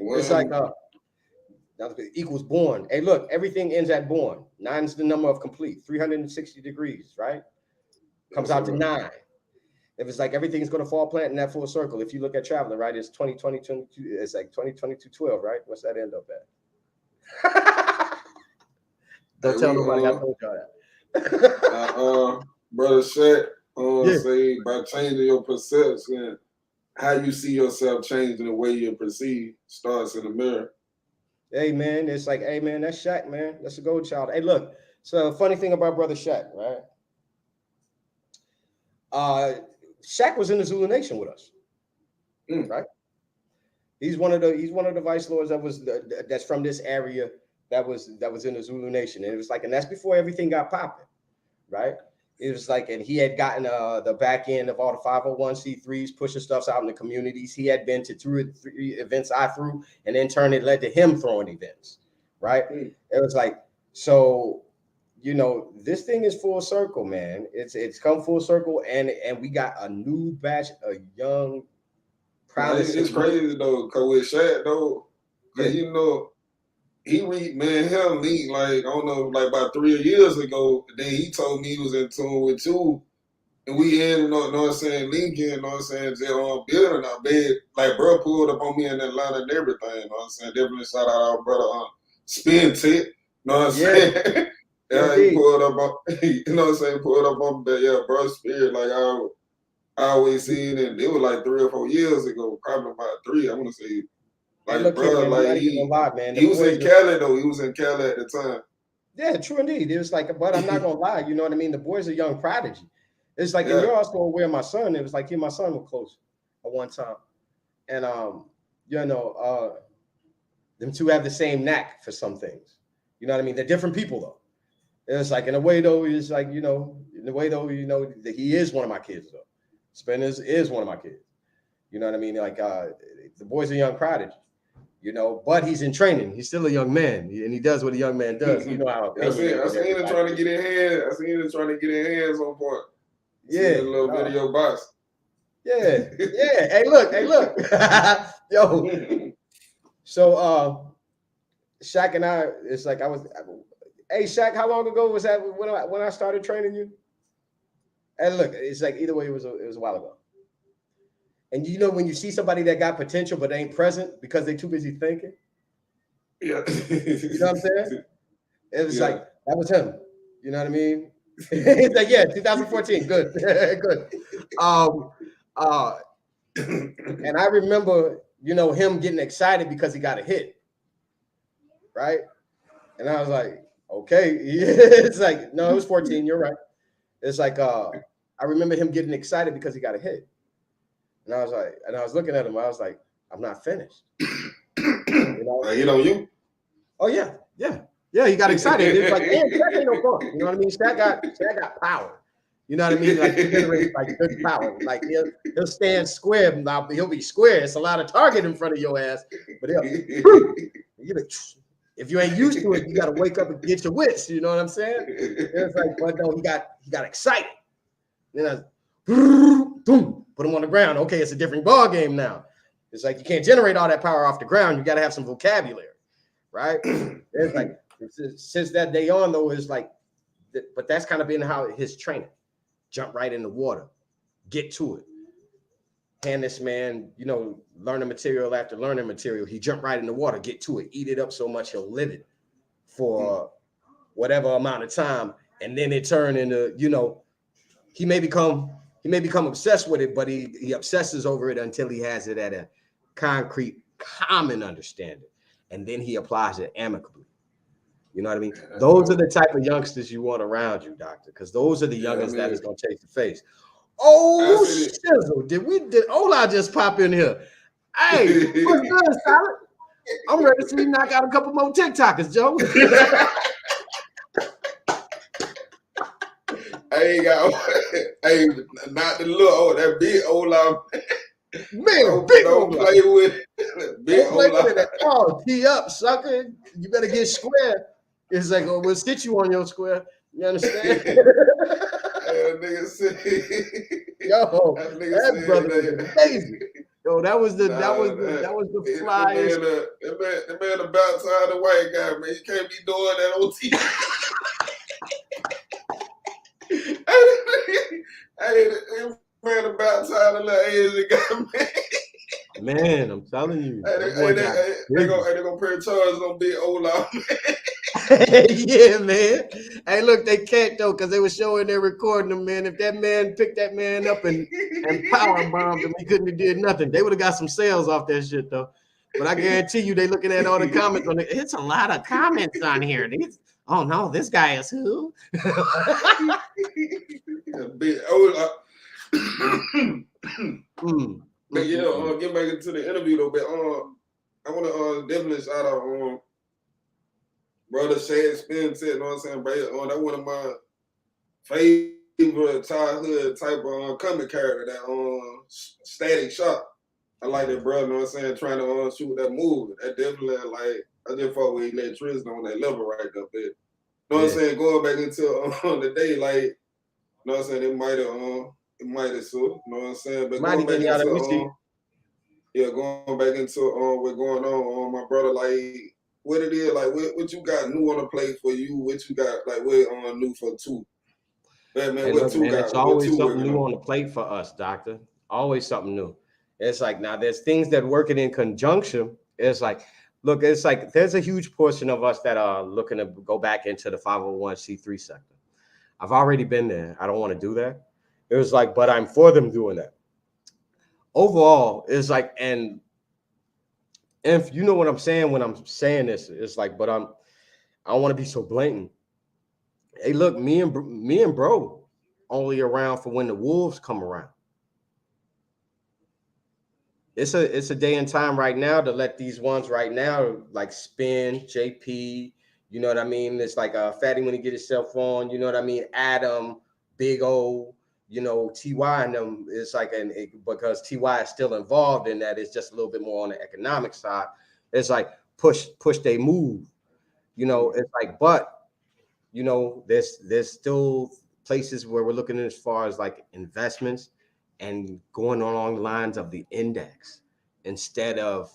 It's like equals born. Hey, look, everything ends at born. 9 is the number of complete. 360 degrees, right? Comes out to 9. If it's like everything's going to fall plant in that full circle, if you look at traveling, right, it's 2020, 22, it's like 2022, 12, right? What's that end up at? Don't tell nobody I told y'all that. Brother Shaq, say by changing your perception, how you see yourself changing the way you perceive starts in the mirror. Hey, man, it's like, hey, man, that's Shaq, man. That's a gold child. Hey, look, so funny thing about Brother Shaq, right? Shaq was in the Zulu Nation with us, right? He's one of the vice lords that's from this area that was in the Zulu Nation, and it was like, and that's before everything got popping, right? It was like, and he had gotten the back end of all the 501c3s, pushing stuff out in the communities. He had been to 2 or 3 events I threw, and in turn it led to him throwing events, right? It was like, so. You know, this thing is full circle, man. It's come full circle, and we got a new batch of young, promising. It's crazy though, cause with Shaq though, cause you know, he him lead like I don't know, like about 3 years ago. Then he told me he was in tune with you, and we in, know what I'm saying, Lincoln, you know what I'm saying, just on building our bed. Like bro pulled up on me in Atlanta and everything. You know what I'm saying? Definitely shout out our brother Spin Tip. You know what I'm saying? Yeah, he pulled up on, you know what I'm saying, pulled up on that, bro, spirit, like I always seen it. It was like 3 or 4 years ago, probably about 3, I want to say. Like, look, bro, man, like he was in Cali, though. He was in Cali at the time. Yeah, true indeed. It was like, but I'm not going to lie, you know what I mean? The boy's a young prodigy. It's like, and you're also aware of my son. It was like he and my son were close at one time. And, you know, them two have the same knack for some things. You know what I mean? They're different people, though. It's like, in a way, though, it's like, you know, that he is one of my kids, though. Spinners is one of my kids. You know what I mean? Like, the boy's a young prodigy, you know, but he's in training. He's still a young man, and he does what a young man does. You know how I seen him trying to get in hands. I seen him trying to get in hands on point. Yeah. A little video box. Yeah. Yeah. Hey, look. Yo. So, Shaq and I, it's like hey, Shaq, how long ago was that when I started training you? And look, it's like either way, it was a while ago. And you know when you see somebody that got potential but ain't present because they're too busy thinking? Yeah. You know what I'm saying? It was like, that was him. You know what I mean? It's like, 2014, good. Good. And I remember, you know, him getting excited because he got a hit. Right? And I was like, okay. It's like, no, it was 14. You're right. It's like, I remember him getting excited because he got a hit. And I was like, and I was looking at him. I was like, I'm not finished. You know Hit on you? Oh yeah. He got excited. It's like, damn, Shaq ain't no fun. You know what I mean? Shaq got power. You know what I mean? Like he generates like good power. Like he'll stand square. Now he'll be square. It's a lot of target in front of your ass, but if you ain't used to it, you got to wake up and get your wits. You know what I'm saying? It's like, but no, he got excited. Then boom, put him on the ground. Okay, it's a different ball game now. It's like you can't generate all that power off the ground. You got to have some vocabulary, right? It's like since that day on, though, it's like, but that's kind of been how his training. Jump right in the water, get to it. Hand this man, learning material after learning material. He jumped right in the water, get to it, eat it up so much he'll live it for whatever amount of time, and then it turn into, he may become obsessed with it, but he obsesses over it until he has it at a concrete, common understanding, and then he applies it amicably. You know what I mean? Those are the type of youngsters you want around you, doctor, because those are the youngins that is gonna take the face. Oh, shizzle! Did Ola just pop in here? Hey, what's good, Solid? I'm ready to see you knock out a couple more TikTokers, Joe. Hey, not the little, that big Ola. Man, big don't Ola. Play with big Ola. Oh, tee up, sucker! You better get square. It's like, we'll sit you on your square. You understand? Nigga said, yo, that brother was amazing. Yo, that was the flyest. The man about time the white guy, man. You can't be doing that on TV. Hey, man about time the little Asian guy, man. Man, I'm telling you. They gonna press charges on Big Ola, man. Yeah, man. Hey, look, they can't though, because they were showing they're recording him, man. If that man picked that man up and power bombed him, he couldn't have did nothing. They would have got some sales off that shit though. But I guarantee you, they looking at all the comments on it. It's a lot of comments on here. Oh no, this guy is who? Big Ola. But yeah, get back into the interview though. But I want to definitely shout out brother Shad Spencer. You know what I'm saying, bro? That one of my favorite childhood type of comic character. That Static Shock. I like that brother. You know what I'm saying? Trying to shoot that movie. That definitely I just fought with electricity on that level right up there. You know what I'm saying? Going back into the day, like, you know what I'm saying? It might have so, you know what I'm saying? But going back into going back into what's going on, my brother, like what it is, like what you got new on the plate for you, what you got like what new for two. Man, it's always something new on the plate for us, doctor. Always something new. It's like now there's things that working in conjunction. It's like, look, it's like there's a huge portion of us that are looking to go back into the 501c3 sector. I've already been there. I don't want to do that. It was like, but I'm for them doing that. Overall, it's like, and if you know what I'm saying when I'm saying this, it's like, but I don't want to be so blatant. Hey, look, me and bro only around for when the wolves come around. It's a day and time right now to let these ones right now like Spin, JP, you know what I mean? It's like Fatty when he get himself on, you know what I mean? Adam, Big O, you know, TY and them. It's like because TY is still involved in that. It's just a little bit more on the economic side. It's like push they move, you know. It's like, but you know, there's still places where we're looking at as far as like investments and going along the lines of the index instead of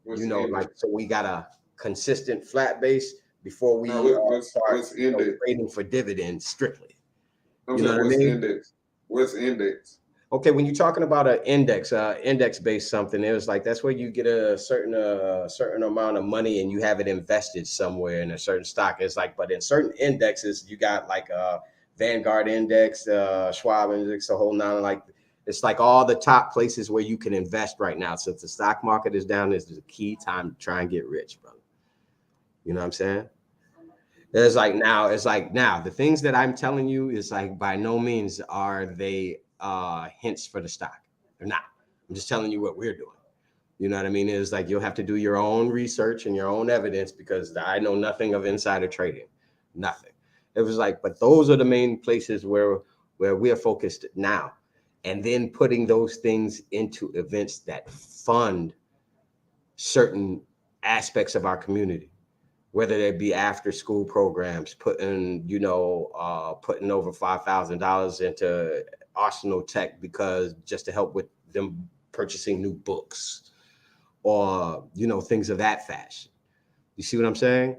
like, so we got a consistent flat base before we start trading for dividends strictly. You know what I mean? What's index? Okay, when you're talking about an index-based something, it was like that's where you get a certain amount of money and you have it invested somewhere in a certain stock. It's like, but in certain indexes, you got like a Vanguard index, Schwab index, a whole nine. Like it's like all the top places where you can invest right now. Since the stock market is down, this is a key time to try and get rich, brother. You know what I'm saying? It's like now the things that I'm telling you is like by no means are they hints for the stock. They're not. I'm just telling you what we're doing. You know what I mean? It's like you'll have to do your own research and your own evidence because I know nothing of insider trading, nothing. It was like, but those are the main places where we are focused now, and then putting those things into events that fund certain aspects of our community, whether they be after school programs, putting over $5,000 into Arsenal Tech because just to help with them purchasing new books or things of that fashion. You see what I'm saying?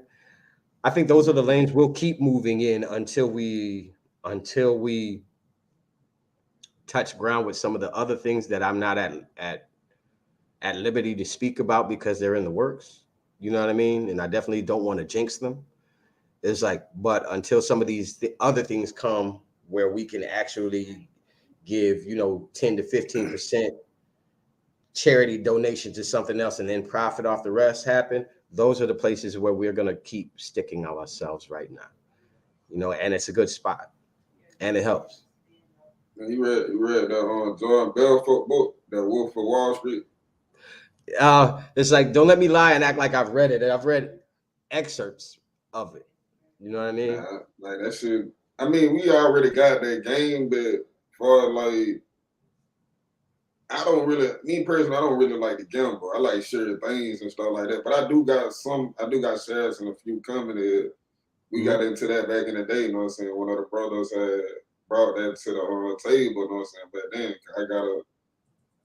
I think those are the lanes we'll keep moving in until we touch ground with some of the other things that I'm not at liberty to speak about because they're in the works. You know what I mean? And I definitely don't want to jinx them. It's like, but until some of these other things come where we can actually give 10 to 15% charity donation to something else and then profit off the rest happen, those are the places where we're going to keep sticking ourselves right now. And it's a good spot and it helps. And you read that Jordan Belfort book, that Wolf of Wall Street? It's like, don't let me lie and act like I've read it. I've read excerpts of it. You know what I mean? Nah, like that shit. I mean, we already got that game, but for like, I don't really like to gamble. I like share things and stuff like that. But I do got shares in a few companies. We got into that back in the day, you know what I'm saying? One of the brothers had brought that to the table, you know what I'm saying? But then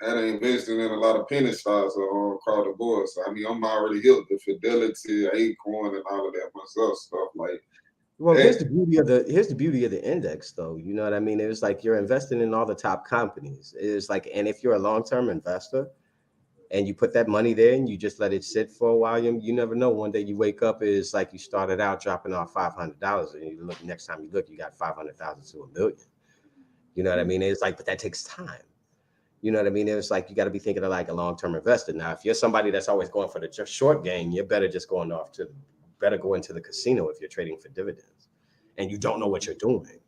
I invested in a lot of penny stocks across the board. So I mean, I'm already hit the Fidelity, Acorn, and all of that myself stuff like. Well, here's the beauty of the index, though. You know what I mean? It was like you're investing in all the top companies. It's like, and if you're a long-term investor and you put that money there and you just let it sit for a while, you never know. One day you wake up, it's like you started out dropping off $500, and you look, next time you look, you got 500,000 to $1 million. You know what I mean? It's like, but that takes time. You know what I mean? It's like you got to be thinking of like a long-term investor. Now, if you're somebody that's always going for the short game, you're better just going better go into the casino if you're trading for dividends and you don't know what you're doing.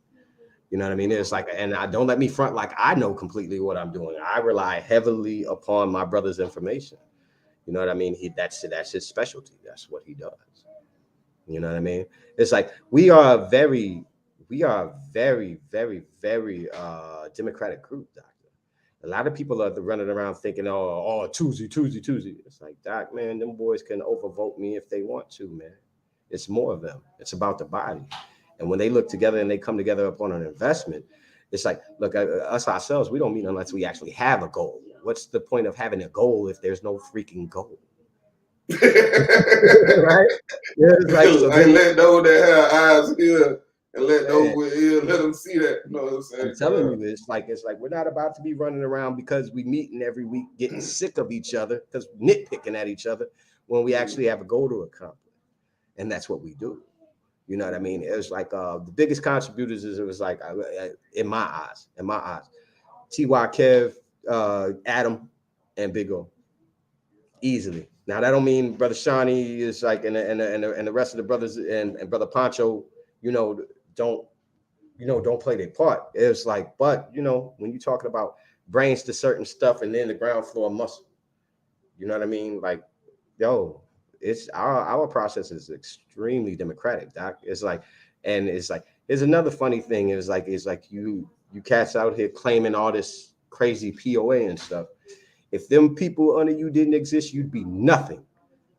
You know what I mean? It's like, and I don't let me front like I know completely what I'm doing. I rely heavily upon my brother's information. You know what I mean? That's his specialty. That's what he does. You know what I mean? It's like we are a very, very, very democratic group, Doctor. A lot of people are running around thinking, oh, Twosy. It's like, Doc, man, them boys can overvote me if they want to, man. It's more of them. It's about the body. And when they look together and they come together upon an investment, it's like, look, us ourselves, we don't meet unless we actually have a goal. What's the point of having a goal if there's no freaking goal? Right? Yeah, it's like, so let those that have eyes hear and let those with ears, let them see that. You know what I'm saying? I'm telling you, it's like we're not about to be running around because we meeting every week, getting sick of each other, because nitpicking at each other when we actually have a goal to accomplish. And that's what we do. You know what I mean? It was like the biggest contributors it was like, in my eyes, T.Y. Kev, Adam, and Big O. Easily. Now that don't mean Brother Shawnee is like, and the rest of the brothers and Brother Pancho, don't play their part. It's like, but when you're talking about brains to certain stuff and then the ground floor muscle, you know what I mean? Like, it's our process is extremely democratic, Doc. It's like, here's another funny thing. It's like you cats out here claiming all this crazy POA and stuff. If them people under you didn't exist, you'd be nothing.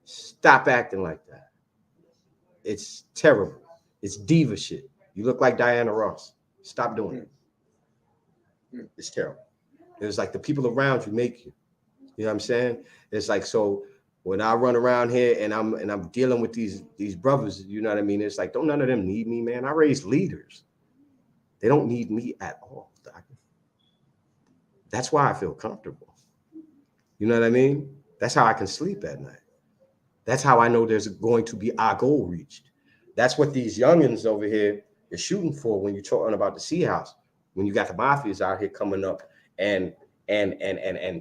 Stop acting like that. It's terrible. It's diva shit. You look like Diana Ross. Stop doing it. It's terrible. It's like the people around you make you. You know what I'm saying? It's like, so when I run around here and I'm dealing with these brothers, you know what I mean? It's like, don't none of them need me, man. I raise leaders. They don't need me at all, Doctor. That's why I feel comfortable. You know what I mean? That's how I can sleep at night. That's how I know there's going to be our goal reached. That's what these youngins over here are shooting for when you're talking about the Sea House. When you got the mafias out here coming up and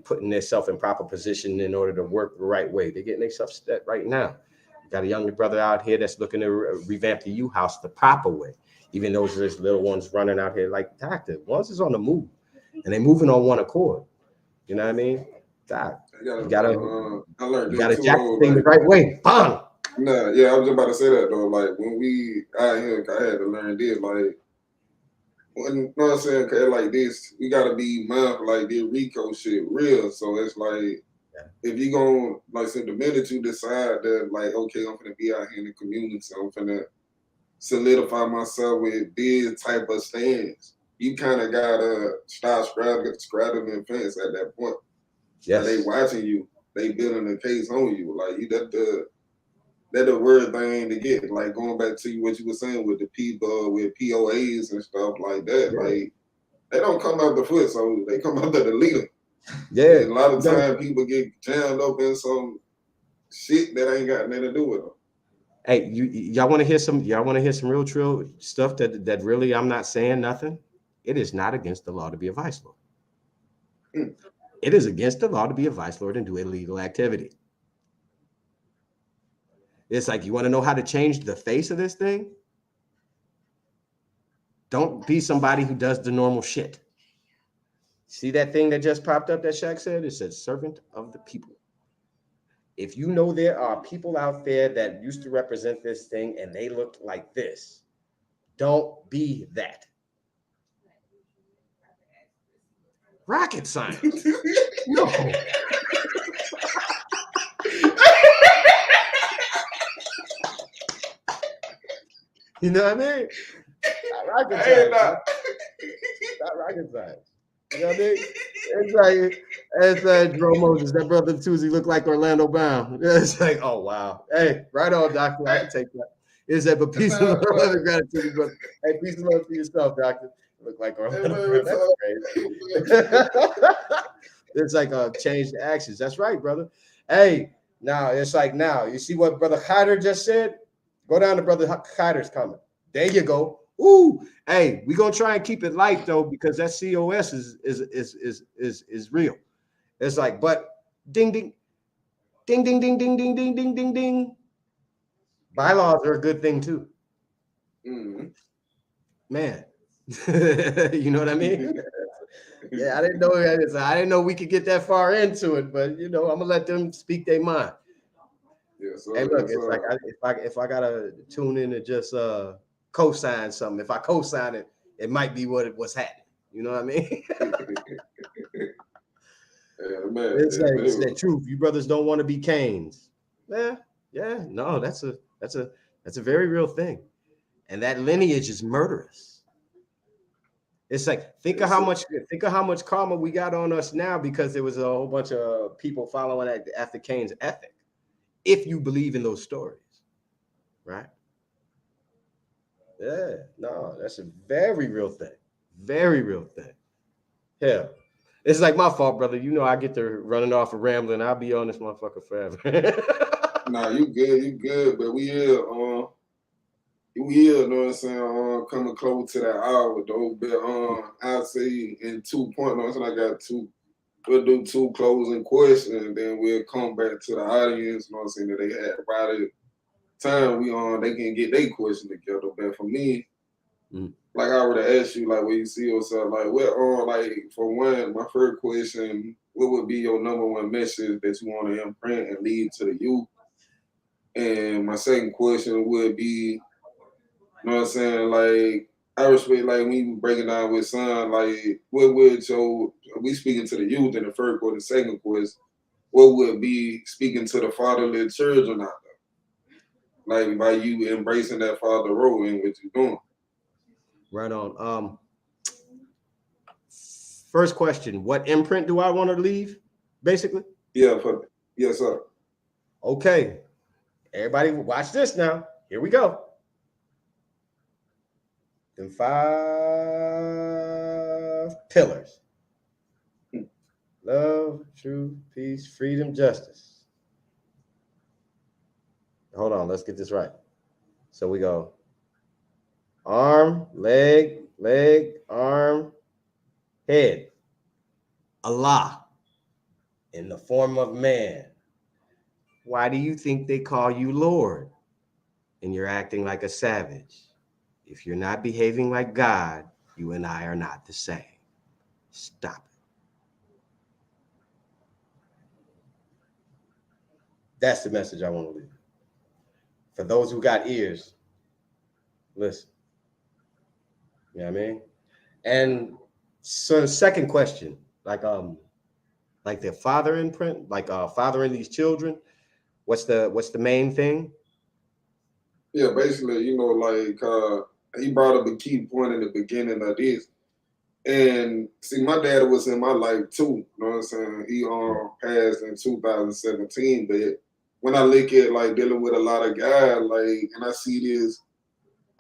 putting themselves in proper position in order to work the right way. They're getting themselves set right now. You got a younger brother out here that's looking to revamp the U House the proper way. Even though there's little ones running out here like, Doctor, once is on the move and they're moving on one accord. You know what I mean? Doc, You gotta I learned you that gotta too, jack though. the thing the right way. Bang! Nah, yeah, I was just about to say that though. Like when we out here, I had to learn this. Like when you know what I'm saying, cause like this, we gotta be mindful. Like this Rico shit real. So it's like if you gon' like say the minute you decide that like okay, I'm gonna be out here in the community, I'm gonna solidify myself with this type of stance. You kind of gotta stop straddling the fence at that point. Yes. Like they watching you, they building a case on you. Like you that the word thing to get. Like going back to what you were saying with the people with POAs and stuff like that. Yeah. Like they don't come out the foot, so they come out the leader. Yeah. And a lot of time people get jammed up in some shit that ain't got nothing to do with them. Hey, y'all want to hear some? Y'all want to hear some real true stuff that really I'm not saying nothing. It is not against the law to be a vice lord. It is against the law to be a vice lord and do illegal activity. It's like, you want to know how to change the face of this thing? Don't be somebody who does the normal shit. See that thing that just popped up that Shaq said? It said servant of the people. If you know there are people out there that used to represent this thing and they looked like this, don't be that. Rocket science. No. You know what I mean? Not rocket science. Not rocket science. You know what I mean? It's like Jerome Moses, that brother Twosy looked like Orlando Brown. It's like, oh wow. Hey, right on, doctor. I can take that. Is that but peace and love and gratitude, brother. Hey, peace and love to yourself, doctor. You look like Orlando Brown. That's crazy. It's like change the actions. That's right, brother. Hey, now it's like now. You see what Brother Hyder just said? Go down to Brother Hyder's comment. There you go. Ooh, hey, we're gonna try and keep it light though, because that COS is real. It's like, but ding ding, ding ding ding ding ding ding ding ding ding. Bylaws are a good thing too. Mm-hmm. Man, you know what I mean? Yeah, I didn't know that. I didn't know we could get that far into it, but you know, I'm gonna let them speak their mind. Yes, Hey, look, it's like if I gotta tune in and just co-sign something, if I co-sign it, it might be what's happening. You know what I mean? Yeah, man. It's that truth. You brothers don't want to be Cains. Yeah, no, that's a very real thing, and that lineage is murderous. It's like think of how much karma we got on us now because there was a whole bunch of people following after Cain's ethic. If you believe in those stories, right? Yeah, no, that's a very real thing. Very real thing. Hell, it's like my fault, brother. You know I get to running off and rambling. I'll be on this motherfucker forever. Nah, you good. But we here, you know what I'm saying, coming close to that hour though. But I'd say in 2 points, I got two. We'll do 2 closing questions, and then we'll come back to the audience. You know what I'm saying, that they had about it. Time they can get their question together. But for me, like I already asked you, like where you see yourself, like what like for one, my first question, what would be your number one message that you want to imprint and lead to the youth? And my second question would be, you know what I'm saying, like I respect like when you breaking down with son, like what would we speaking to the youth in the first or the second question, what would be speaking to the fatherly children out there? Like by you embracing that father role in what you're doing. Right on. First question: what imprint do I want to leave? Basically. Yeah. Yes, sir. Okay. Everybody, watch this now. Here we go. Them 5 pillars: love, truth, peace, freedom, justice. Hold on. Let's get this right. So we go arm, leg, arm, head. Allah in the form of man. Why do you think they call you Lord? And you're acting like a savage. If you're not behaving like God, you and I are not the same. Stop it. That's the message I want to leave. For those who got ears, listen. You know what I mean? And so second question, like the father imprint, like fathering these children, what's the main thing? Yeah, basically, like he brought up a key point in the beginning of this. And see, my dad was in my life too. You know what I'm saying? He passed in 2017. But when I look at like dealing with a lot of guys, like, and I see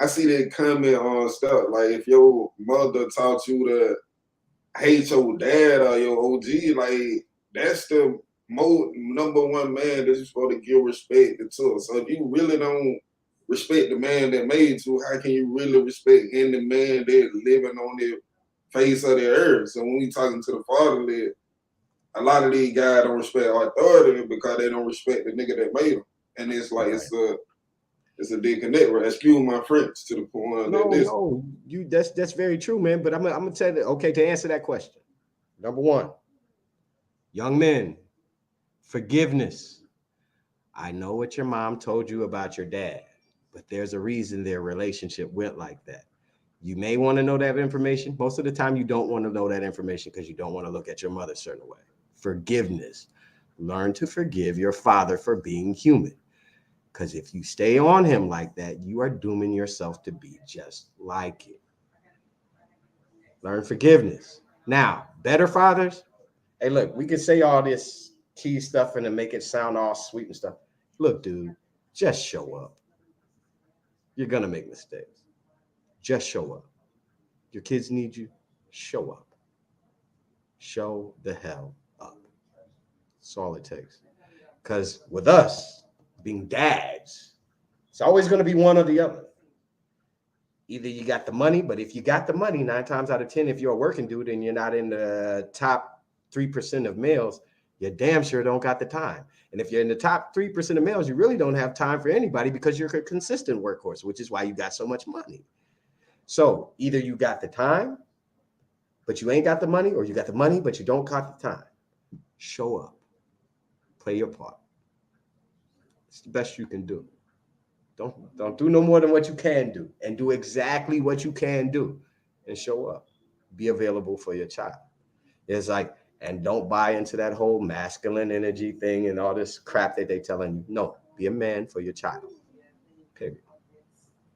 that comment on stuff. Like if your mother taught you to hate your dad or your OG, like that's the number one man that you're supposed to give respect to. So if you really don't respect the man that made you, how can you really respect any man that's living on the face of the earth? So when we talking to the fatherly, a lot of these guys don't respect authority because they don't respect the nigga that made them. And it's like it's a disconnect. Excuse my French to the point that's very true, man. But I'm gonna tell you, okay, to answer that question. Number one, young men, forgiveness. I know what your mom told you about your dad, but there's a reason their relationship went like that. You may want to know that information. Most of the time, you don't want to know that information because you don't want to look at your mother a certain way. Forgiveness. Learn to forgive your father for being human. Because if you stay on him like that, you are dooming yourself to be just like him. Learn forgiveness. Now, better fathers. Hey, look, we can say all this key stuff and then make it sound all sweet and stuff. Look, dude, just show up. You're going to make mistakes. Just show up. Your kids need you. Show up. Show the hell up. That's all it takes. Because with us being dads, it's always going to be one or the other. Either you got the money, but if you got the money, 9 times out of 10, if you're a working dude and you're not in the top 3% of males, you damn sure don't got the time. And if you're in the top 3% of males, you really don't have time for anybody because you're a consistent workhorse, which is why you got so much money. So either you got the time, but you ain't got the money, or you got the money, but you don't got the time. Show up. Play your part. It's the best you can do. Don't do no more than what you can do, and do exactly what you can do and show up. Be available for your child. It's like, and don't buy into that whole masculine energy thing and all this crap that they telling you. No, be a man for your child. Period.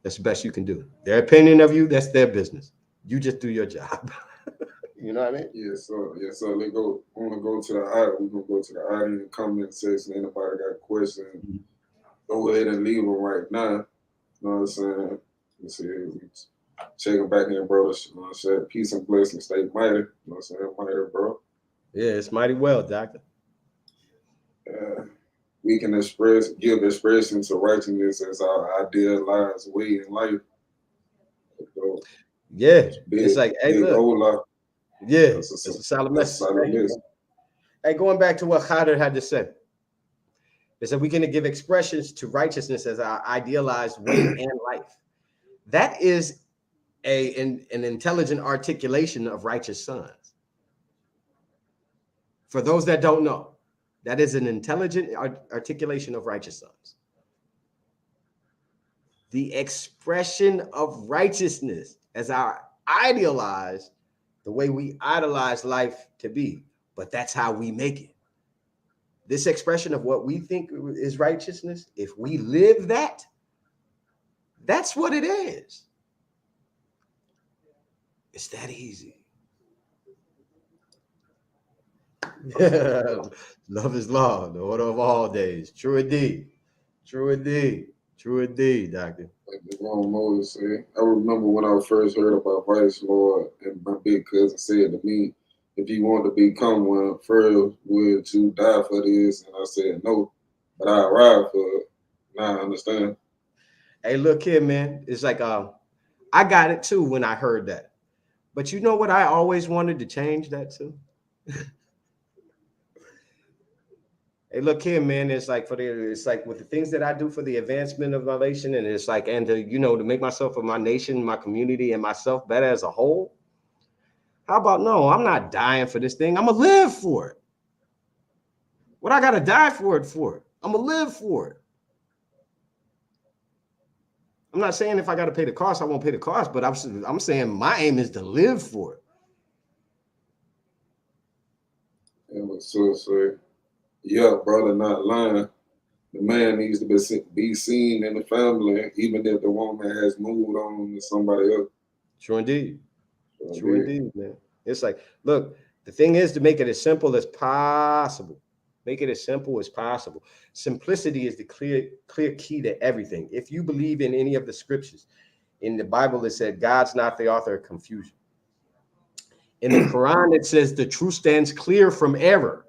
That's the best you can do. Their opinion of you, that's their business. You just do your job. You know what I mean? Yes, sir. Yes, sir. Let's go. I want to go to the audience. We're gonna go to the audience comment section. Anybody got questions? Mm-hmm. Go ahead and leave them right now. You know what I'm saying? Let's see. Checking back in, brothers. You know what I'm saying? Peace and blessings. Stay mighty. You know what I'm saying? Mighty, bro. Yeah, it's mighty well, doctor. We can give expression to righteousness as our idealized way in life. So, yeah, it's like, hey, look. Yeah, it's a solid message. Hey, going back to what Khader had to say. They said we can give expressions to righteousness as our idealized way and life. That is an intelligent articulation of righteous sons. For those that don't know, that is an intelligent articulation of righteous sons. The expression of righteousness as our idealized, the way we idolize life to be, but that's how we make it. This expression of what we think is righteousness, if we live that, that's what it is. It's that easy. Love is law, the order of all days. True indeed. True indeed. True indeed, doctor. Like the wrong Moses said. I remember when I first heard about Vice Lord, and my big cousin said to me, if you want to become one, first would you die for this? And I said no, but I ride for it. Now I understand. Hey, look here, man. It's like I got it too when I heard that. But you know what I always wanted to change that to? Hey, look here, man. It's like it's like with the things that I do for the advancement of my nation, and it's like, and to make myself of my nation, my community, and myself better as a whole. How about no? I'm not dying for this thing. I'm gonna live for it. What I gotta die for it for? I'm gonna live for it. I'm not saying if I got to pay the cost, I won't pay the cost, but I'm saying my aim is to live for it. Yeah, brother, not lying. The man needs to be seen in the family, even if the woman has moved on to somebody else. True indeed. True indeed, man. It's like, look, the thing is to make it as simple as possible. Make it as simple as possible. Simplicity is the clear key to everything. If you believe in any of the scriptures, in the Bible, it said God's not the author of confusion. In the Quran, it says the truth stands clear from error.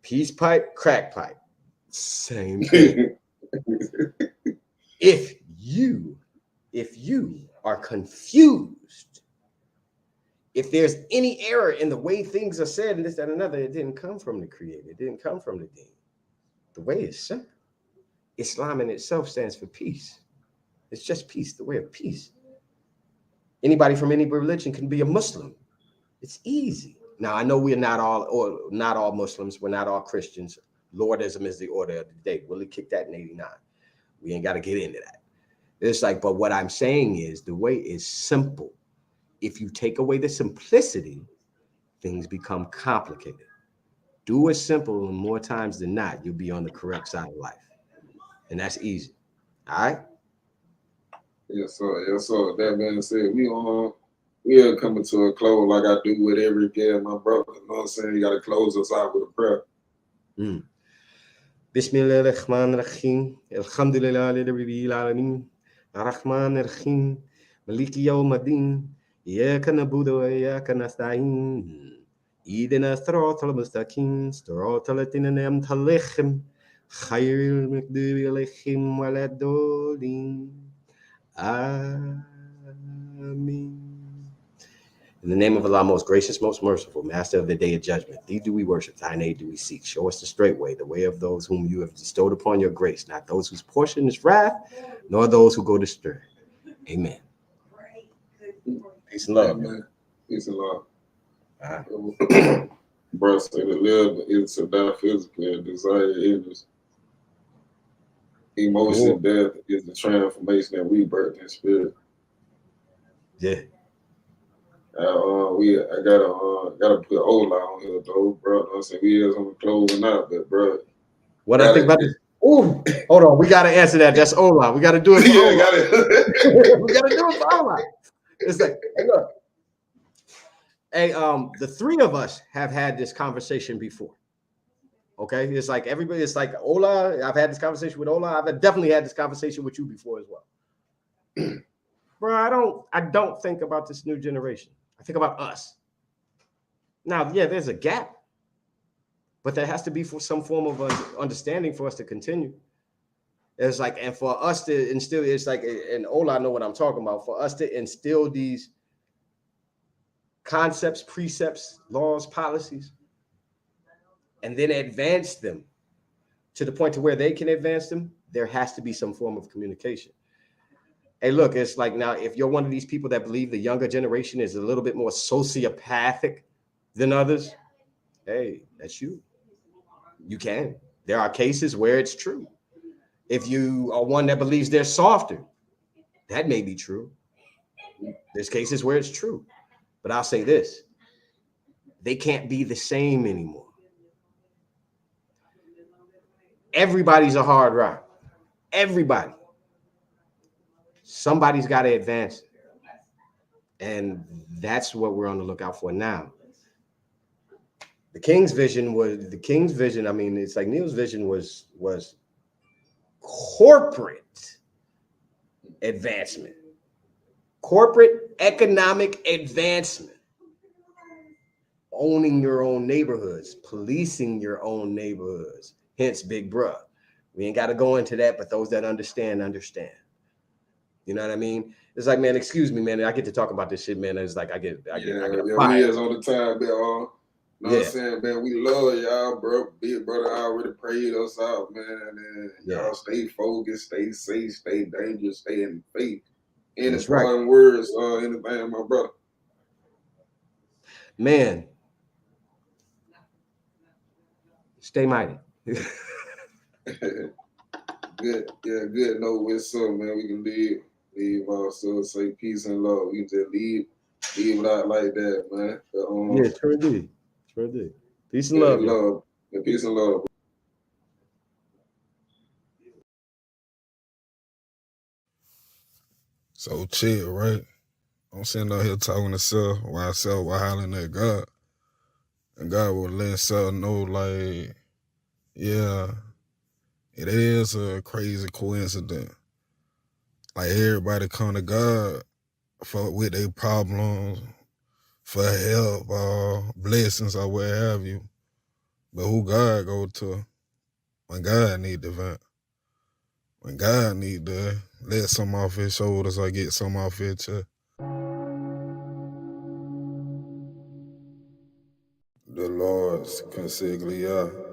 Peace pipe, crack pipe, same thing. If you are confused, if there's any error in the way things are said and this, that, and another, it didn't come from the Creator. It didn't come from the deen. The way is simple. Islam in itself stands for peace. It's just peace, the way of peace. Anybody from any religion can be a Muslim. It's easy. Now, I know we're not all Muslims. We're not all Christians. Lordism is the order of the day. Willie kicked that in 89. We ain't got to get into that. It's like, but what I'm saying is the way is simple. If you take away the simplicity, things become complicated. Do it simple, and more times than not, you'll be on the correct side of life. And that's easy. All right? Yes, sir. Yes, sir. That being said, we are coming to a close like I do with every guest, my brother. You know what I'm saying? You got to close us out with a prayer. Bismillahirrahmanirrahim. Alhamdulillah rabbil alamin. Ar-Rahmanir-Rahim. Maliki yawmiddin. إياك نعبد وإياك نستعين اهدنا الصراط المستقيم صراط الذين أنعمت عليهم غير المغضوب عليهم ولا الضالين Amen. In the name of Allah, most gracious, most merciful, master of the day of judgment, thee do we worship, thine aid do we seek. Show us the straight way, the way of those whom you have bestowed upon your grace, not those whose portion is wrath, nor those who go astray. Amen. Peace and love. Amen. Peace and love. Right. Bro, say to live is to die physically, and desire is emotion. Death is the transformation that we birth in spirit. Yeah. I gotta put Ola on here though, bro. You know what I'm saying? We is on the closing out, but bro. What I think about this? Ooh, hold on. We gotta answer that. That's Ola. We gotta do it for Ola. We gotta do it for Ola. It's like, hey, look. Hey, the three of us have had this conversation before. Okay, it's like everybody. It's like Ola. I've had this conversation with Ola. I've definitely had this conversation with you before as well. Bro, I don't think about this new generation. I think about us. Now, yeah, there's a gap, but there has to be for some form of understanding for us to continue. It's like, and for us to instill, it's like, and Ola, I know what I'm talking about. For us to instill these concepts, precepts, laws, policies, and then advance them to the point to where they can advance them, there has to be some form of communication. Hey, look, it's like now, if you're one of these people that believe the younger generation is a little bit more sociopathic than others, hey, that's you. You can. There are cases where it's true. If you are one that believes they're softer, that may be true. There's cases where it's true. But I'll say this, they can't be the same anymore. Everybody's a hard rock. Everybody. Somebody's got to advance. And that's what we're on the lookout for now. The King's vision, I mean, it's like Neil's vision was corporate advancement, corporate economic advancement, owning your own neighborhoods, policing your own neighborhoods, hence Big Bruh. We ain't got to go into that, but those that understand. You know what I mean? It's like, man, excuse me, man. I get to talk about this shit, man. It's like I get we is on the time, man. You know what I'm saying, man? We love y'all, bro. Big brother already prayed us out, man. And y'all stay focused, stay safe, stay dangerous, stay in faith. Any final words, anything, my brother? Man, stay mighty. Good note with some, man. We can leave also, say peace and love. We can just leave it out like that, man. But, Yeah, sure did. Sure did. Peace and yeah, love, y'all. love. Yeah, peace and love. So chill, right? I'm sitting out here talking to self while hollering at God. And God will let self know, like, yeah, it is a crazy coincidence. Like everybody come to God with their problems, for help, blessings or what have you. But who God go to when God need the vent? When God need to let some off his shoulders or get some off his chest. The Lord's consiglia.